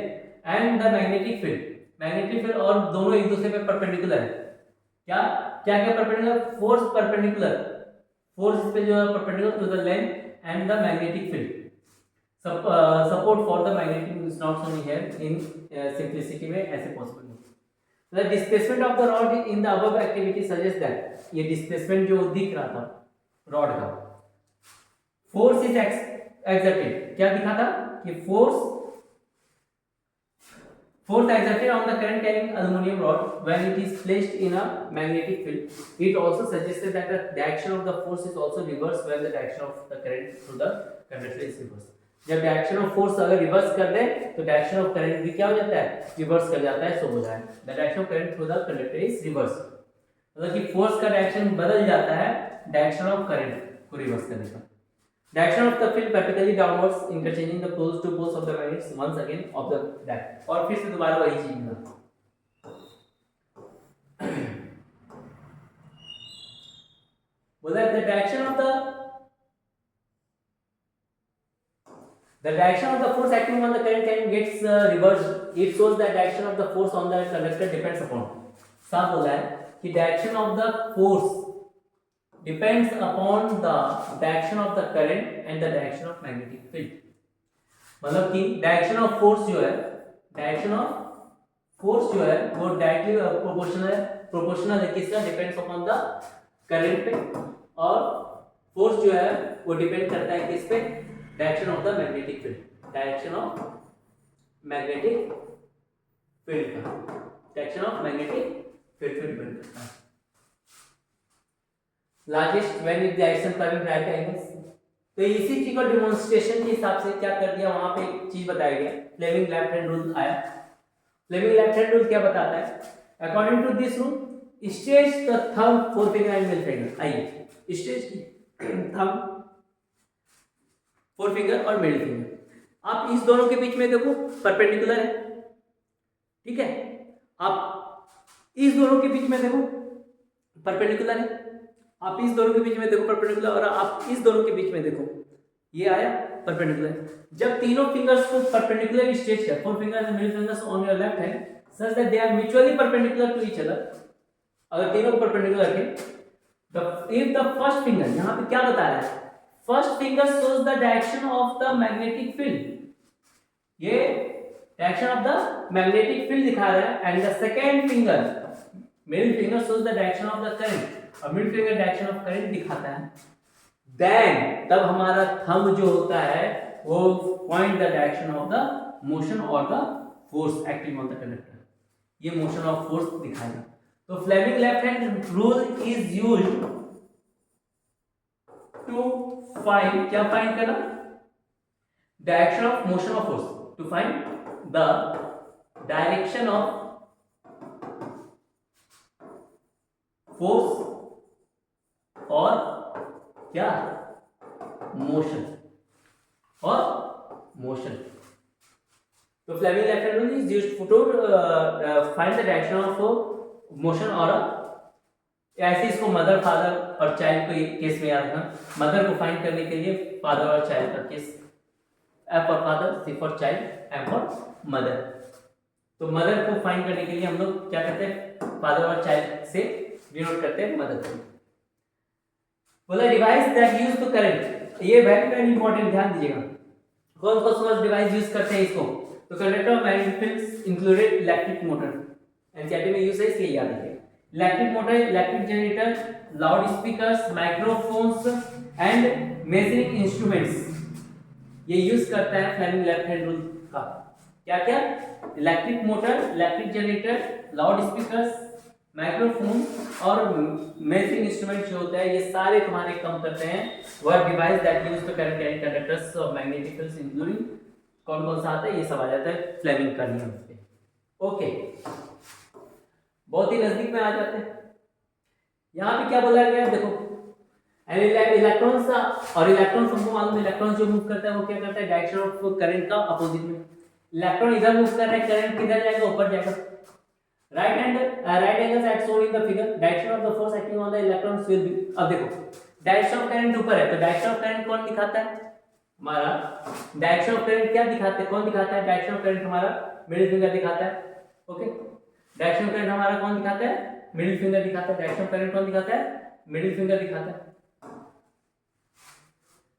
and the magnetic field और दोनों एक दूसरे पे परपेंडिकुलर है। क्या क्या क्या परपेंडिकुलर, फोर्स पे जो है perpendicular to the length and the magnetic field. Support for the magnetic is not shown here in simplicity में ऐसे possible नहीं। The displacement of the rod in the above activity suggests that ये displacement जो दिख रहा था rod का, force is exerted, क्या दिखा था कि force exerted on the current carrying aluminum rod when it is placed in a magnetic field. It also suggested that the direction of the force is also reversed when the direction of the current through the conductor is reversed. जब direction of force अगर reverse कर दे तो direction of current भी क्या हो जाता है, रिवर्स कर जाता है। सो बोला है the direction of current through the conductor is reverse, मतलब कि फोर्स का डायरेक्शन बदल जाता है डायरेक्शन ऑफ करंट को रिवर्स करने का। Direction of the field vertically downwards interchanging the poles to poles of the magnets once again observe that, और फिर से दोबारा वही चीज मिला। बोला the direction of the direction of the force acting on the current carrying gets reversed. It shows the direction of the force on the conductor depends upon, साफ बोला है कि direction of the force depends upon the direction of the current and the direction of magnetic field। मतलब कि direction of force जो है वो directly proportional है, किसका, depends upon the current पे, और force जो है वो डिपेंड करता है किस पे, direction of the magnetic field, direction of magnetic field का, डायरेक्शन ऑफ मैग्नेटिक फील्ड पे डिपेंड करता है। Largest when it direction permit right angles, तो इसी चीज को डेमोंस्ट्रेशन के हिसाब से क्या कर दिया, वहां पे एक चीज बताया गया, फ्लेमिंग लेफ्ट हैंड रूल आया। फ्लेमिंग लेफ्ट हैंड रूल क्या बताता है, according to this rule stretch the thumb, forefinger and middle finger. आइए स्ट्रेच थंब, फोर फिंगर और मिडिल फिंगर, आप इस दोनों के बीच में देखो परपेंडिकुलर है, ठीक है, आप इस दोनों के बीच में देखो परपेंडिकुलर है, आप इस दोनों के बीच में देखो परपेंडिकुलर, और आप इस दोनों के बीच में देखो ये आया परपेंडिकुलर। जब तीनों फिंगर्स को परपेंडिकुलर स्ट्रेच कर, forefingers and middle fingers on your left hand such that they are mutually perpendicular to each other, अगर तीनों को परपेंडिकुलर रखें, इफ द फर्स्ट फिंगर, यहां पे क्या बता रहा है, first finger shows the direction of the magnetic field, ये direction of the magnetic field दिखा रहा है, and the second finger, middle finger shows the direction of the current, और middle finger direction of current दिखाता है, then तब हमारा thumb जो होता है वो point the direction of the motion or the force acting on the conductor, ये motion of force दिखाएगा। तो Fleming left hand rule is used to find, क्या फाइंड करना, direction of motion of force, to find the direction of force और क्या, motion और Fleming left hand rule is used to find the direction of motion और ऐसे इसको mother father और child को केस में याद रखना। मदर को फाइंड करने के लिए फादर और चाइल्ड का case, F for father, C for child, M for mother. तो मदर को फाइंड करने के लिए हम लोग क्या करते हैं, फादर और चाइल्ड से डिनोट करते हैं मदर को। बोला device that use to current, ये वेरी इंपॉर्टेंट, ध्यान दीजिएगा। कौन कौन सा डिवाइस यूज करते हैं इसको, तो conductor of magnetic fields included electric motor, NCERT में यूज है इसलिए याद रखिए। Electric motor, electric generator, loudspeakers, microphones and measuring instruments, ये यूज करता है फ्लेमिंग लेफ्ट हैंड रूल का। क्या क्या, electric motor, electric generator, loudspeakers, microphone और मेजरिंग इंस्ट्रूमेंट जो होता है, ये सारे तुम्हारे कम करते हैं work device that use to current carrying conductors of magnetic fields including, कौन कौन सा आता है ये सब आ जाता है फ्लेमिंग का नियम पे। ओके, बहुत ही नजदीक में आ जाते हैं। यहाँ पे क्या बोला गया, देखो इलेक्ट्रॉन्स और इलेक्ट्रॉन्स हमको मालूम है, इलेक्ट्रॉन जो मूव करता है वो क्या करता है, डायरेक्शन ऑफ करंट का अपोजिट में। इलेक्ट्रॉन इधर मूव कर रहा है, करंट किधर जाएगा, ऊपर जाएगा। Right angles eight shown in the figure, direction of the force acting on the electrons will be, अब देखो डायरेक्शन ऑफ करंट ऊपर है, तो डायरेक्शन ऑफ करंट कौन दिखाता है, हमारा डायरेक्शन ऑफ करंट क्या दिखाता है, कौन दिखाता है, डायरेक्शन ऑफ करंट हमारा मिडिल फिंगर दिखाता है। ओके, डायरेक्शन ऑफ करंट हमारा कौन दिखाता है, मिडिल फिंगर दिखाता है। डायरेक्शन ऑफ करंट कौन दिखाता है, मिडिल फिंगर दिखाता है,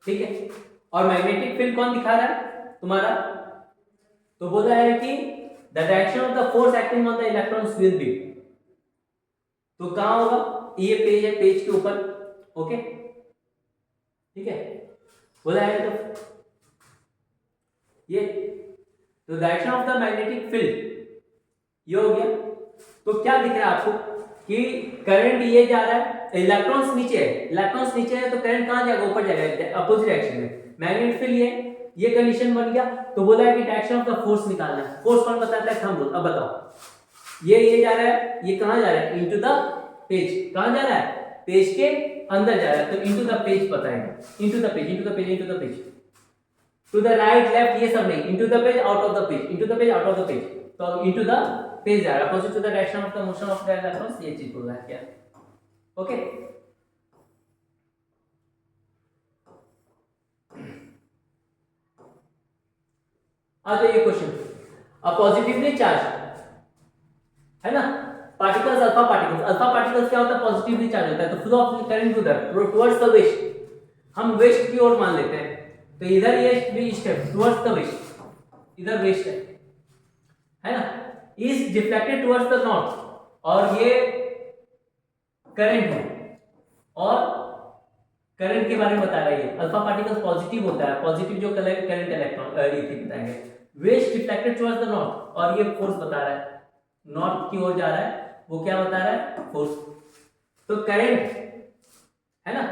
ठीक है। और मैग्नेटिक फील्ड कौन दिखा रहा है तुम्हारा, तो बोला है कि the direction of the force acting on the electrons will be, तो कहां होगा, ये पेज है, पेज के ऊपर। ओके, ठीक है, बोला है तो ये, तो direction of the magnetic field ये हो गया। तो क्या दिख रहा है आपको कि करंट ये जा रहा है, इलेक्ट्रॉन्स नीचे है, इलेक्ट्रॉन्स नीचे है तो करंट कहां जाएगा, ऊपर जाएगा अपोजिट डायरेक्शन में। मैग्नेटिक फील्ड ये कंडीशन बन गया, तो बोला है कि डायरेक्शन ऑफ द फोर्स निकालना है। फोर्स कौन बताता है, थंब रूल। अब बताओ ये जा रहा है, ये कहां जा रहा है, इनटू द पेज, कहां जा रहा है, पेज के अंदर जा रहा है, तो इनटू द पेज बताएगा, into the page, into the page, into the page, to the right left ये सब नहीं, into the page, out of the page, into the page, out of the page, तो इनटू द पेज जा रहा है, opposite to the direction of the motion of the electrons, ये चीज बोल रहा है क्या। ओके, अब ये क्वेश्चन, अ पॉजिटिवली चार्ज है ना, पार्टिकल्स, अल्फा पार्टिकल्स क्या होता है, पॉजिटिवली चार्ज होता है, तो flow of current towards the west, हम वेस्ट की ओर मान लेते हैं, तो इधर ये ईस्ट है, टुवर्ड्स द वेस्ट, इधर वेस्ट है ना, is deflected towards the north, और ये करंट है, और करंट के बारे में बता रहा है, अल्फा पार्टिकल्स पॉजिटिव होता है, पॉजिटिव जो करंट इलेक्ट्रॉन ये बताएंगे, west deflected towards the north, और ये फोर्स बता रहा है, नॉर्थ की ओर जा रहा है, वो क्या बता रहा है, फोर्स। तो करंट है ना,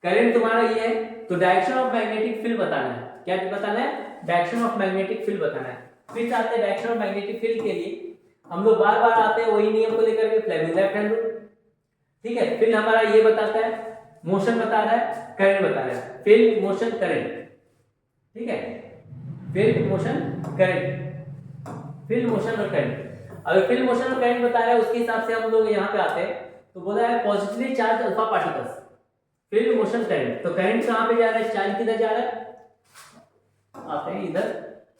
करंट तुम्हारा ये है, तो डायरेक्शन ऑफ मैग्नेटिक फील्ड बताना है, क्या बताना है, डायरेक्शन ऑफ मैग्नेटिक फील्ड बताना है। फिर आते हैं डायरेक्शन ऑफ मैग्नेटिक फील्ड के लिए हम लोग बार बार आते हैं वही नियम को लेकर के, फ्लेमिंग लेफ्ट हैंड रूल, ठीक है। फील्ड हमारा ये बताता है, मोशन बता रहा है, करंट बता रहा है, फील्ड मोशन करंट, ठीक है, field motion current, field motion और करंट। अगर फील्ड मोशन और करंट बता रहा है उसके हिसाब से हम लोग यहाँ पे आते हैं, तो बोला है positively charge alpha particles, field motion current, तो करंट कहाँ पे जा रहा है, चार्ज किधर जा रहा है, आते हैं इधर,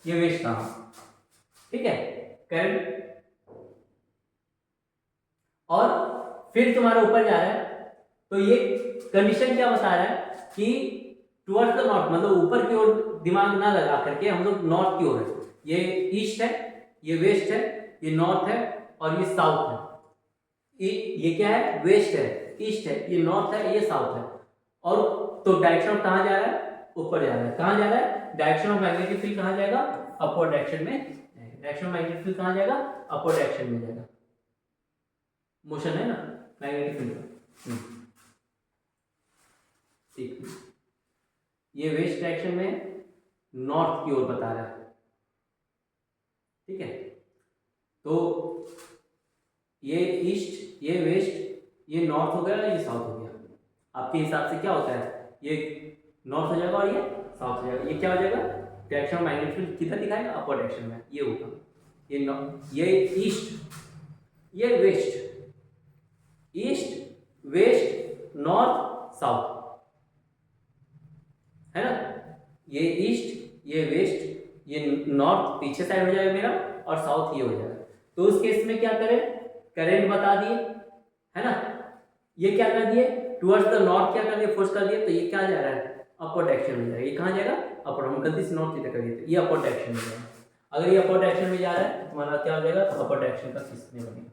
ये वेस्ट कहाँ, ठीक है, करंट, और फिर तुम्हारा ऊपर जा रहा है, तो ये कंडीशन क्या बता रहा है कि टुवर्ड्स द नॉर्थ, मतलब ऊपर की ओर दिमाग ना लगा करके हम लोग नॉर्थ की ओर है, ये ईस्ट है, ये वेस्ट है, ये नॉर्थ है, और ये साउथ है, ये क्या है, वेस्ट है, ईस्ट है, ये नॉर्थ है, ये साउथ है, और तो डायरेक्शन कहाँ जा रहा है, ऊपर जा रहा है, कहाँ जा रहा है, डायरेक्शन ऑफ मैग्नेटिक फील्ड कहाँ जाएगा, अपवर्ड डायरेक्शन में, डायरेक्शन ऑफ मैग्नेटिक फील्ड कहाँ जाएगा, अपवर्ड डायरेक्शन में जाएगा, मोशन है ना मैग्नेटिक फील्ड, ठीक, ये वेस्ट डायरेक्शन में नॉर्थ की ओर बता रहा है, ठीक है, तो ये ईस्ट, ये वेस्ट, ये नॉर्थ हो गया, ये साउथ हो गया, आपके हिसाब से क्या होता है, ये नॉर्थ हो जाएगा और ये साउथ हो जाएगा, ये क्या हो जाएगा, डायरेक्शन ऑफ मैग्नेटिक फील्ड किधर दिखाएगा, अपर डायरेक्शन में, ये होगा, ये ईस्ट, ये west, east west north south, है ना, ये ईस्ट ये वेस्ट ये नॉर्थ पीछे साइड हो जाएगा मेरा, और साउथ ये हो जाएगा। तो उस केस में क्या करें, करंट बता दिए, है ना, ये क्या कर दिए, टुवर्ड्स द नॉर्थ क्या कर दिए, फोर्स कर दिए, तो ये क्या जा रहा है, अपर डायरेक्शन में जाएगा। ये कहाँ जाएगा, अपर, हम गलती से नॉर्थ की कर दिए, ये अपर डायरेक्शन में जाएगा। अगर ये अपर डायरेक्शन में जा रहा है तो तुम्हारा क्या हो जाएगा, तो अपर डायरेक्शन का किसमें बनेगा।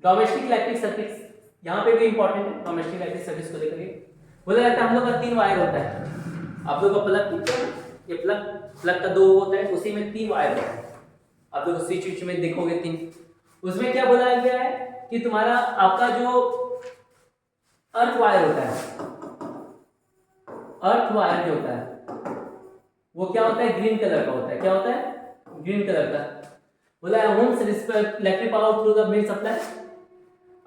डोमेस्टिक इलेक्ट्रिक सर्किट्स यहाँ पे भी इंपॉर्टेंट है। डोमेस्टिक इलेक्ट्रिक सर्किट्स को लेकर बोला जाता है हम लोग का 3 वायर होता है। आप लोग का प्लग दिखता है, ये प्लग का 2 होता है, उसी में 3 वायर होता है। आप लोग स्विच में देखोगे 3, उसमें क्या बोला गया है कि तुम्हारा आपका जो अर्थ वायर होता है, अर्थ वायर जो होता है वो क्या होता है, ग्रीन कलर का होता है। क्या होता है, ग्रीन कलर का। बोला है homes electric power through the main supply,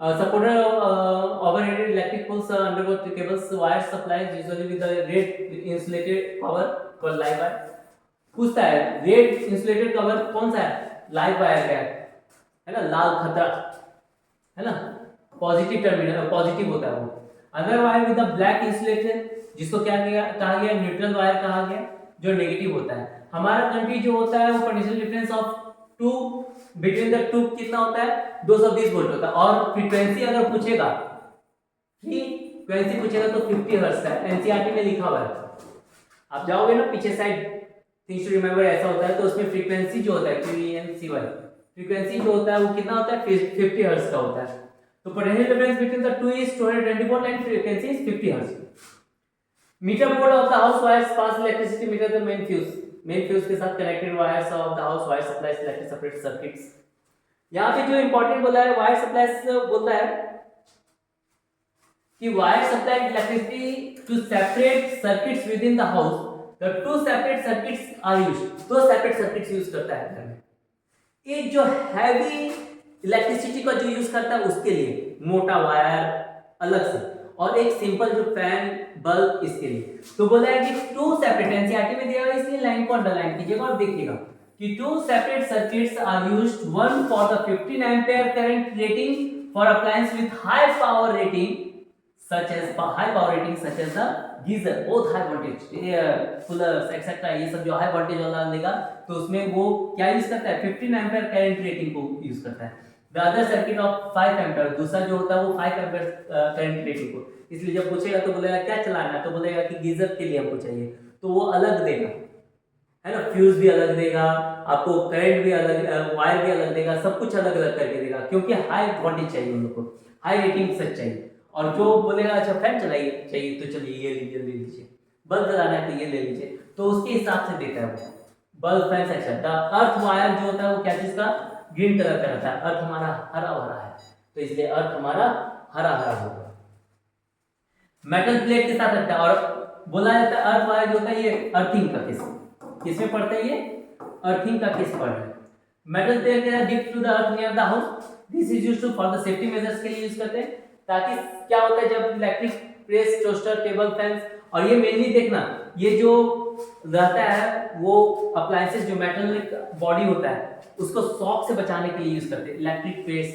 supported overheated electric poles undergo cables wire supplies usually with the red insulated cover for live wire। पूछता है रेड इंसुलेटेड कवर कौन सा है, लाइव वायर का है ना, लाल खतरा है ना, पॉजिटिव टर्मिनल, पॉजिटिव होता है वो। Other wire with the black insulated, जिसको क्या कहा गया, न्यूट्रल वायर कहा गया, जो नेगेटिव होता है। हमारा कंट्री जो होता है वो potential difference of 2 between the 2 कितना होता है, 220 वोल्ट होता है। और फ्रीक्वेंसी अगर पूछेगा, फ्रीक्वेंसी पूछेगा तो 50 हर्ट्ज का है, एनसीईआरटी में लिखा हुआ है। आप जाओगे ना पीछे साइड, थिंग्स टू रिमेंबर ऐसा होता है, तो उसमें फ्रीक्वेंसी जो होता है फ्रीक्वेंसी फ्रीक्वेंसी जो होता है वो कितना होता है, 50 हर्ट्ज का होता है। तो potential difference between the 2 is 220 volt and frequency is 50 hertz. Meter board of the house wires pass electricity meter the main fuse के साथ connected wires of the house wire supplies electric separate circuits. यहाँ पे जो important बोला है wire supplies, बोलता है कि wire supply electricity to separate circuits within the house. The 2 separate circuits are used, 2 separate circuits use करता है घर में। एक जो हैवी इलेक्ट्रिसिटी का जो यूज करता है उसके लिए मोटा वायर अलग से, और एक सिंपल जो फैन बल्ब इसके लिए। तो बोला है कि 2 सेपरेट, एनसीईआरटी में दिया हुआ है इसलिए लाइन को अंडरलाइन कीजिएगा और देखिएगा कि 2 separate circuits are used, one for the 15 ampere current rating for appliance with high power rating such as the geyser, both high voltage coolers etc, ये सब जो हाई वोल्टेज वाला लेगा तो उसमें वो क्या यूज करता है, 15 एम्पीयर करंट रेटिंग को यूज करता है। The other circuit of 5 ampere, दूसरा जो होता है वो 5 एम्पीयर करंट रेटिंग को। इसलिए जब पूछेगा तो बोलेगा क्या चलाना है, तो बोलेगा कि गीजर के लिए हमको चाहिए, तो वो अलग देगा, है ना, फ्यूज भी अलग देगा आपको, करंट भी अलग, वायर भी अलग देगा, सब कुछ अलग अलग करके देगा, क्योंकि हाई वोल्टेज चाहिए उन लोग को, हाई रेटिंग सच चाहिए। और जो बोलेगा अच्छा फैन चाहिए तो चलिए ये लीजिए, ले लीजिए, बल्ब जलाना है तो ये ले लीजिए, तो उसके हिसाब से देता है वो bulb fan section. The earth wire जो होता है वो क्या चीज का, ग्रीन कलर का रहता है। अर्थ हमारा हरा भरा है तो इसलिए अर्थ हमारा हरा हरा होगा। मेटल प्लेट के साथ रहता है, और बोला जाता है अर्थ वायर जो होता है ये अर्थिंग का केस, किसमें पड़ता है, ये अर्थिंग का केस पड़ रहा है। मेटल प्लेट के साथ dip to the earth near the house, this is used for the safety measures के लिए यूज करते हैं, ताकि क्या होता है जब electric press, toaster, table fans, और ये मेनली देखना ये जो रहता है वो अप्लायंसेस जो मेटलिक बॉडी होता है उसको शॉक से बचाने के लिए यूज करते हैं। इलेक्ट्रिक प्रेस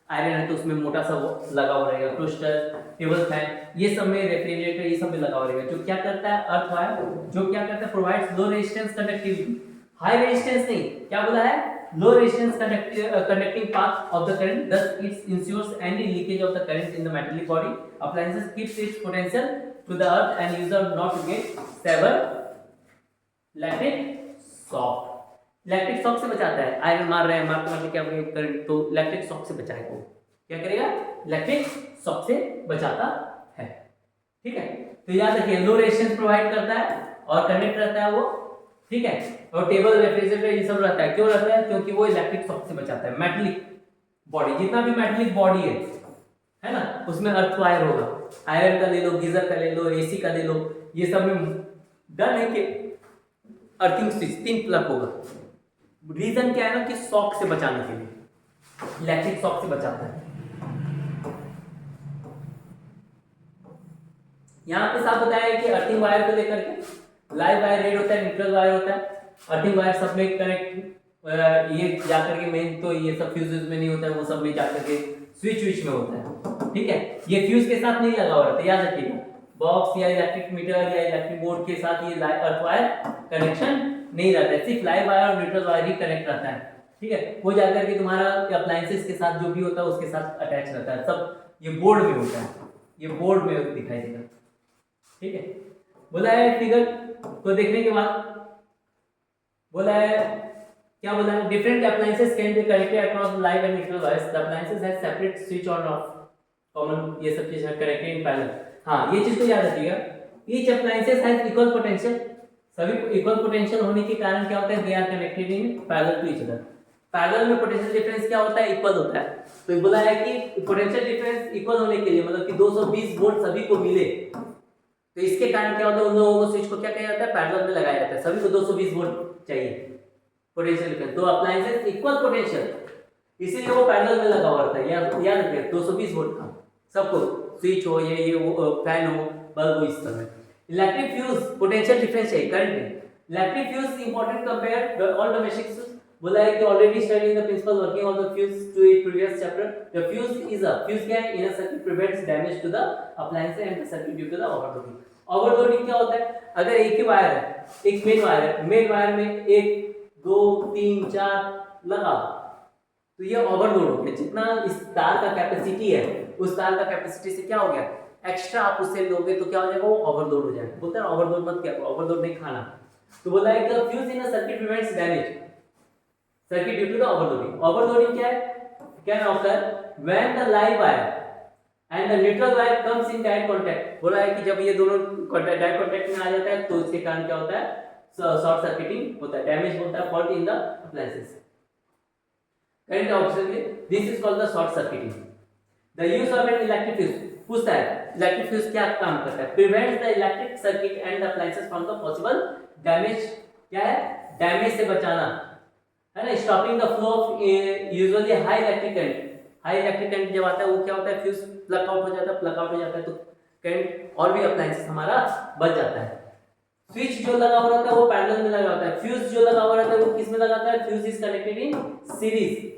आयरन है तो उसमें मोटा सा वो लगा हुआ रहेगा, टोस्टर, टेबल फैन, ये सब में, रेफ्रिजरेटर, ये सब में लगा हुआ रहेगा। जो क्या करता है अर्थ वायर, जो क्या करता है, provides low resistance conductivity, high resistance नहीं, क्या बोला है, low resistance conducting path of the current, thus it ensures any leakage of the current in the metallic body. Appliances keeps its potential to the earth and user not to get sever electric shock. Electric shock से बचाता है, iron मार रहे हैं, मारते क्या current, तो electric shock से बचाएगा वो, क्या करेगा, इलेक्ट्रिक शॉक से बचाता है। ठीक है, तो याद रखिए लो रेजिस्टेंस प्रोवाइड करता है और कनेक्ट रहता है वो, ठीक है। और टेबल, रेफ्रिजरेटर ये सब रहता है, क्यों रहता है, क्योंकि वो इलेक्ट्रिक शॉक से बचाता है। मेटलिक बॉडी, जितना भी मेटलिक बॉडी है ना, उसमें अर्थ वायर होगा, आयरन का ले लो, गीजर का ले लो, एसी का ले लो, ये सब में डन है कि अर्थिंग स्विच 3 प्लग होगा। रीजन क्या है ना कि शॉक से बचाने के लिए, इलेक्ट्रिक शॉक से बचाता है। यहाँ पे साफ बताया है कि अर्थिंग वायर को लेकर के लाइव वायर रेड होता है, न्यूट्रल वायर होता है। अर्थिंग वायर सब में कनेक्ट ये जाकर के मेन तो ये सब फ्यूज में नहीं होता है, वो सब में जाकर के स्विच में होता है, ठीक है। ये फ्यूज के साथ नहीं लगा हुआ रहता, याद रखिएगा। बॉक्स या इलेक्ट्रिक मीटर या इलेक्ट्रिक बोर्ड के साथ ये अर्थ वायर कनेक्शन नहीं रहता है, सिर्फ लाइव वायर और न्यूट्रल वायर ही कनेक्ट रहता है, ठीक है। वो जाकर के तुम्हारा अप्लायंसेस के साथ जो भी होता है उसके साथ अटैच रहता है, सब ये बोर्ड में होता है, ये बोर्ड में दिखाई देगा, ठीक है। बोला है फिगर को देखने के बाद बोला है, क्या बोला है, different appliances can be connected across live and neutral wires, the appliances have separate switch on off common, ये सब चीज है कनेक्टेड इन पैरेलल। हाँ, ये चीज तो याद रखिएगा, each appliances has equal potential, सभी इक्वल पोटेंशियल होने के कारण क्या होता है, they are connected in parallel to each other. Parallel में पोटेंशियल डिफरेंस क्या होता है, इक्वल होता है। तो बोला है कि पोटेंशियल डिफरेंस इक्वल होने के लिए मतलब कि 220 वोल्ट सभी को मिले, तो इसके कारण क्या होता है, उन लोगों को स्विच को क्या कहा जाता है, पैरेलल में लगाया जाता है, सभी को 220 वोल्ट चाहिए पोटेंशियल डिफरेंस, तो अप्लायंसेस इक्वल पोटेंशियल, इसीलिए वो पैरेलल में लगा हुआ रहता है, याद रखिए 220 वोल्ट का सबको, स्विच हो ये वो फैन हो बल्ब हो, इस तरह। इलेक्ट्रिक फ्यूज पोटेंशियल डिफरेंस है current, electric fuse important compare all domestic, बोला है कि already studying the principle working of the fuse to it previous chapter. The fuse is a fuse क्या है, in a circuit prevents damage to the appliance and the circuit due to the overloading. Overloading क्या होता है, अगर एक ही wire है, एक मेन वायर है, मेन वायर में 1 2 3 4 लगा, तो ये ओवरलोड हो गया, जितना इस तार का कैपेसिटी है उस तार का कैपेसिटी से क्या हो गया, एक्स्ट्रा आप उससे लोगे तो क्या हो जाएगा, वो ओवरलोड हो जाएगा। बोलते हैं ओवरलोड मत क्या, ओवरलोड नहीं खाना। तो बोला है कि the fuse in a circuit prevents damage circuit due to the overloading. Overloading क्या है, can occur when the live wire and the neutral wire comes in direct contact. बोला है कि जब ये दोनों डायरेक्ट कांटेक्ट में आ जाता है तो इसके कारण क्या होता है, शॉर्ट सर्किटिंग होता है, डैमेज होता है, fault in the appliances, current observe, this is called the short circuiting. The use of an electric fuse, पूछता है इलेक्ट्रिक फ्यूज क्या काम करता है, prevents the electric circuit and the appliances from the possible damage, क्या है, damage से बचाना है ना, stopping the flow of usually high electric current. High electric current जब आता है वो क्या होता है, फ्यूज प्लग आउट हो जाता है, तो करंट और भी अप्लायंसेस हमारा बच जाता है। स्विच जो लगा हुआ रहता है वो पैरेलल में लगा होता है, फ्यूज जो लगा हुआ रहता है वो किस में लगाता है, fuse is connected in series,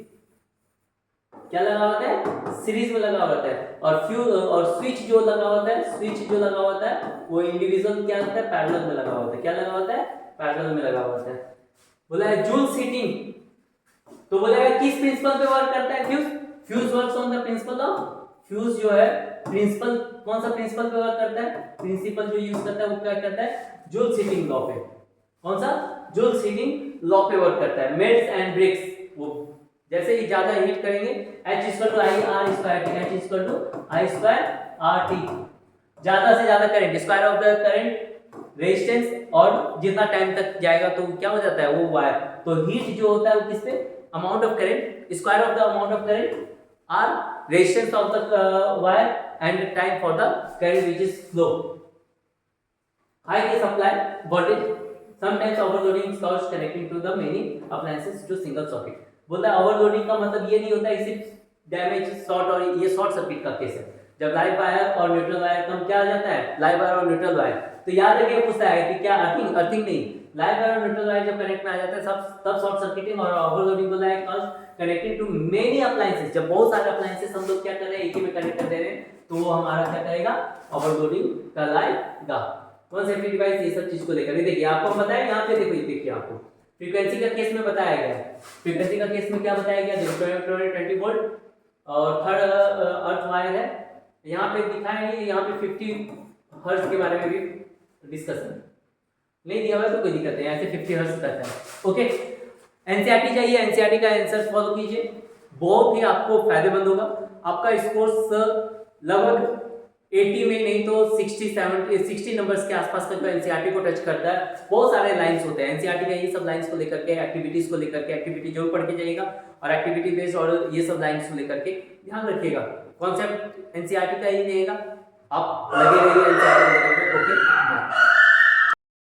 क्या लगा होता है, सीरीज में लगा होता है। और फ्यूज और स्विच जो लगा होता है वो इंडिविजुअल क्या होता है, पैरेलल में लगा होता है, क्या लगा होता है, पैरेलल में लगा होता है। बोला है जूल्स हीटिंग, तो बोला है किस प्रिंसिपल पे वर्क करता है fuse, fuse works on the principle of, fuse जो है प्रिंसिपल, कौन सा प्रिंसिपल पे वर्क करता है, प्रिंसिपल जो यूज करता है वो क्या करता है, जूल्स हीटिंग लॉ पे, कौन सा, जूल्स हीटिंग लॉ पे वर्क करता है। मेल्ट्स एंड ब्रेक्स, वो जैसे ही ज्यादा हीट करेंगे H = I R², H = I²RT, ज्यादा से ज्यादा current, square of the current resistance, और जितना टाइम तक जाएगा तो क्या हो जाता है वो वायर, तो हीट जो होता है वो किस पे, amount of current, square of the amount of current are resistance of the wire and time for the current which is flow. High supply voltage, sometimes overloading is caused connecting to the many appliances to single socket। बोलता है overloading का मतलब ये नहीं होता है सिर्फ damage short, और ये शॉर्ट सर्किट का केस है, जब लाइव वायर और न्यूट्रल वायर कम क्या आ जाता है, लाइव वायर और न्यूट्रल वायर, तो याद रखिए पूछता है कि क्या अर्थिंग नहीं, लाइव वायर और न्यूट्रल वायर जब कनेक्ट में आ जाता है सब तब शॉर्ट सर्किटिंग और ओवरलोडिंग बोला है cause connecting to many appliances, जब बहुत सारे अप्लायंसेस हम लोग क्या कर रहे हैं एक ही में कनेक्ट कर दे रहे हैं तो वो हमारा क्या करेगा, ओवरलोडिंग कहलाएगा। कौन सेफ्टी डिवाइस, ये सब चीज को लेकर देखिए आपको बताया, यहाँ पे देखिए आपको फ्रीक्वेंसी का केस में बताया गया है, फ्रीक्वेंसी का केस में क्या बताया गया, 20 वोल्ट और थर्ड अर्थ वायर है, यहाँ पे दिखाएंगे, यहाँ पे 50 हर्ट्ज के बारे में भी डिस्कशन नहीं दिया हुआ है तो कोई दिक्कत नहीं, ऐसे 50 हर्ट्ज कहता है। ओके, एनसीईआरटी चाहिए, एनसीईआरटी का आंसर फॉलो कीजिए, बहुत ही आपको फायदेमंद होगा, आपका स्कोर लगभग 80 में नहीं तो 60 नंबर्स के आसपास का जो एनसीईआरटी को टच करता है। बहुत सारे लाइंस होते हैं एनसीईआरटी का, ये सब लाइंस को लेकर के, एक्टिविटीज को लेकर के, एक्टिविटी जरूर पढ़ के जाइएगा और एक्टिविटी बेस्ड और ये सब लाइंस को लेकर के ध्यान रखिएगा, कॉन्सेप्ट एनसीईआरटी का ही रहेगा, आप लगे रहिए एनसीईआरटी को लेकर के। ओके।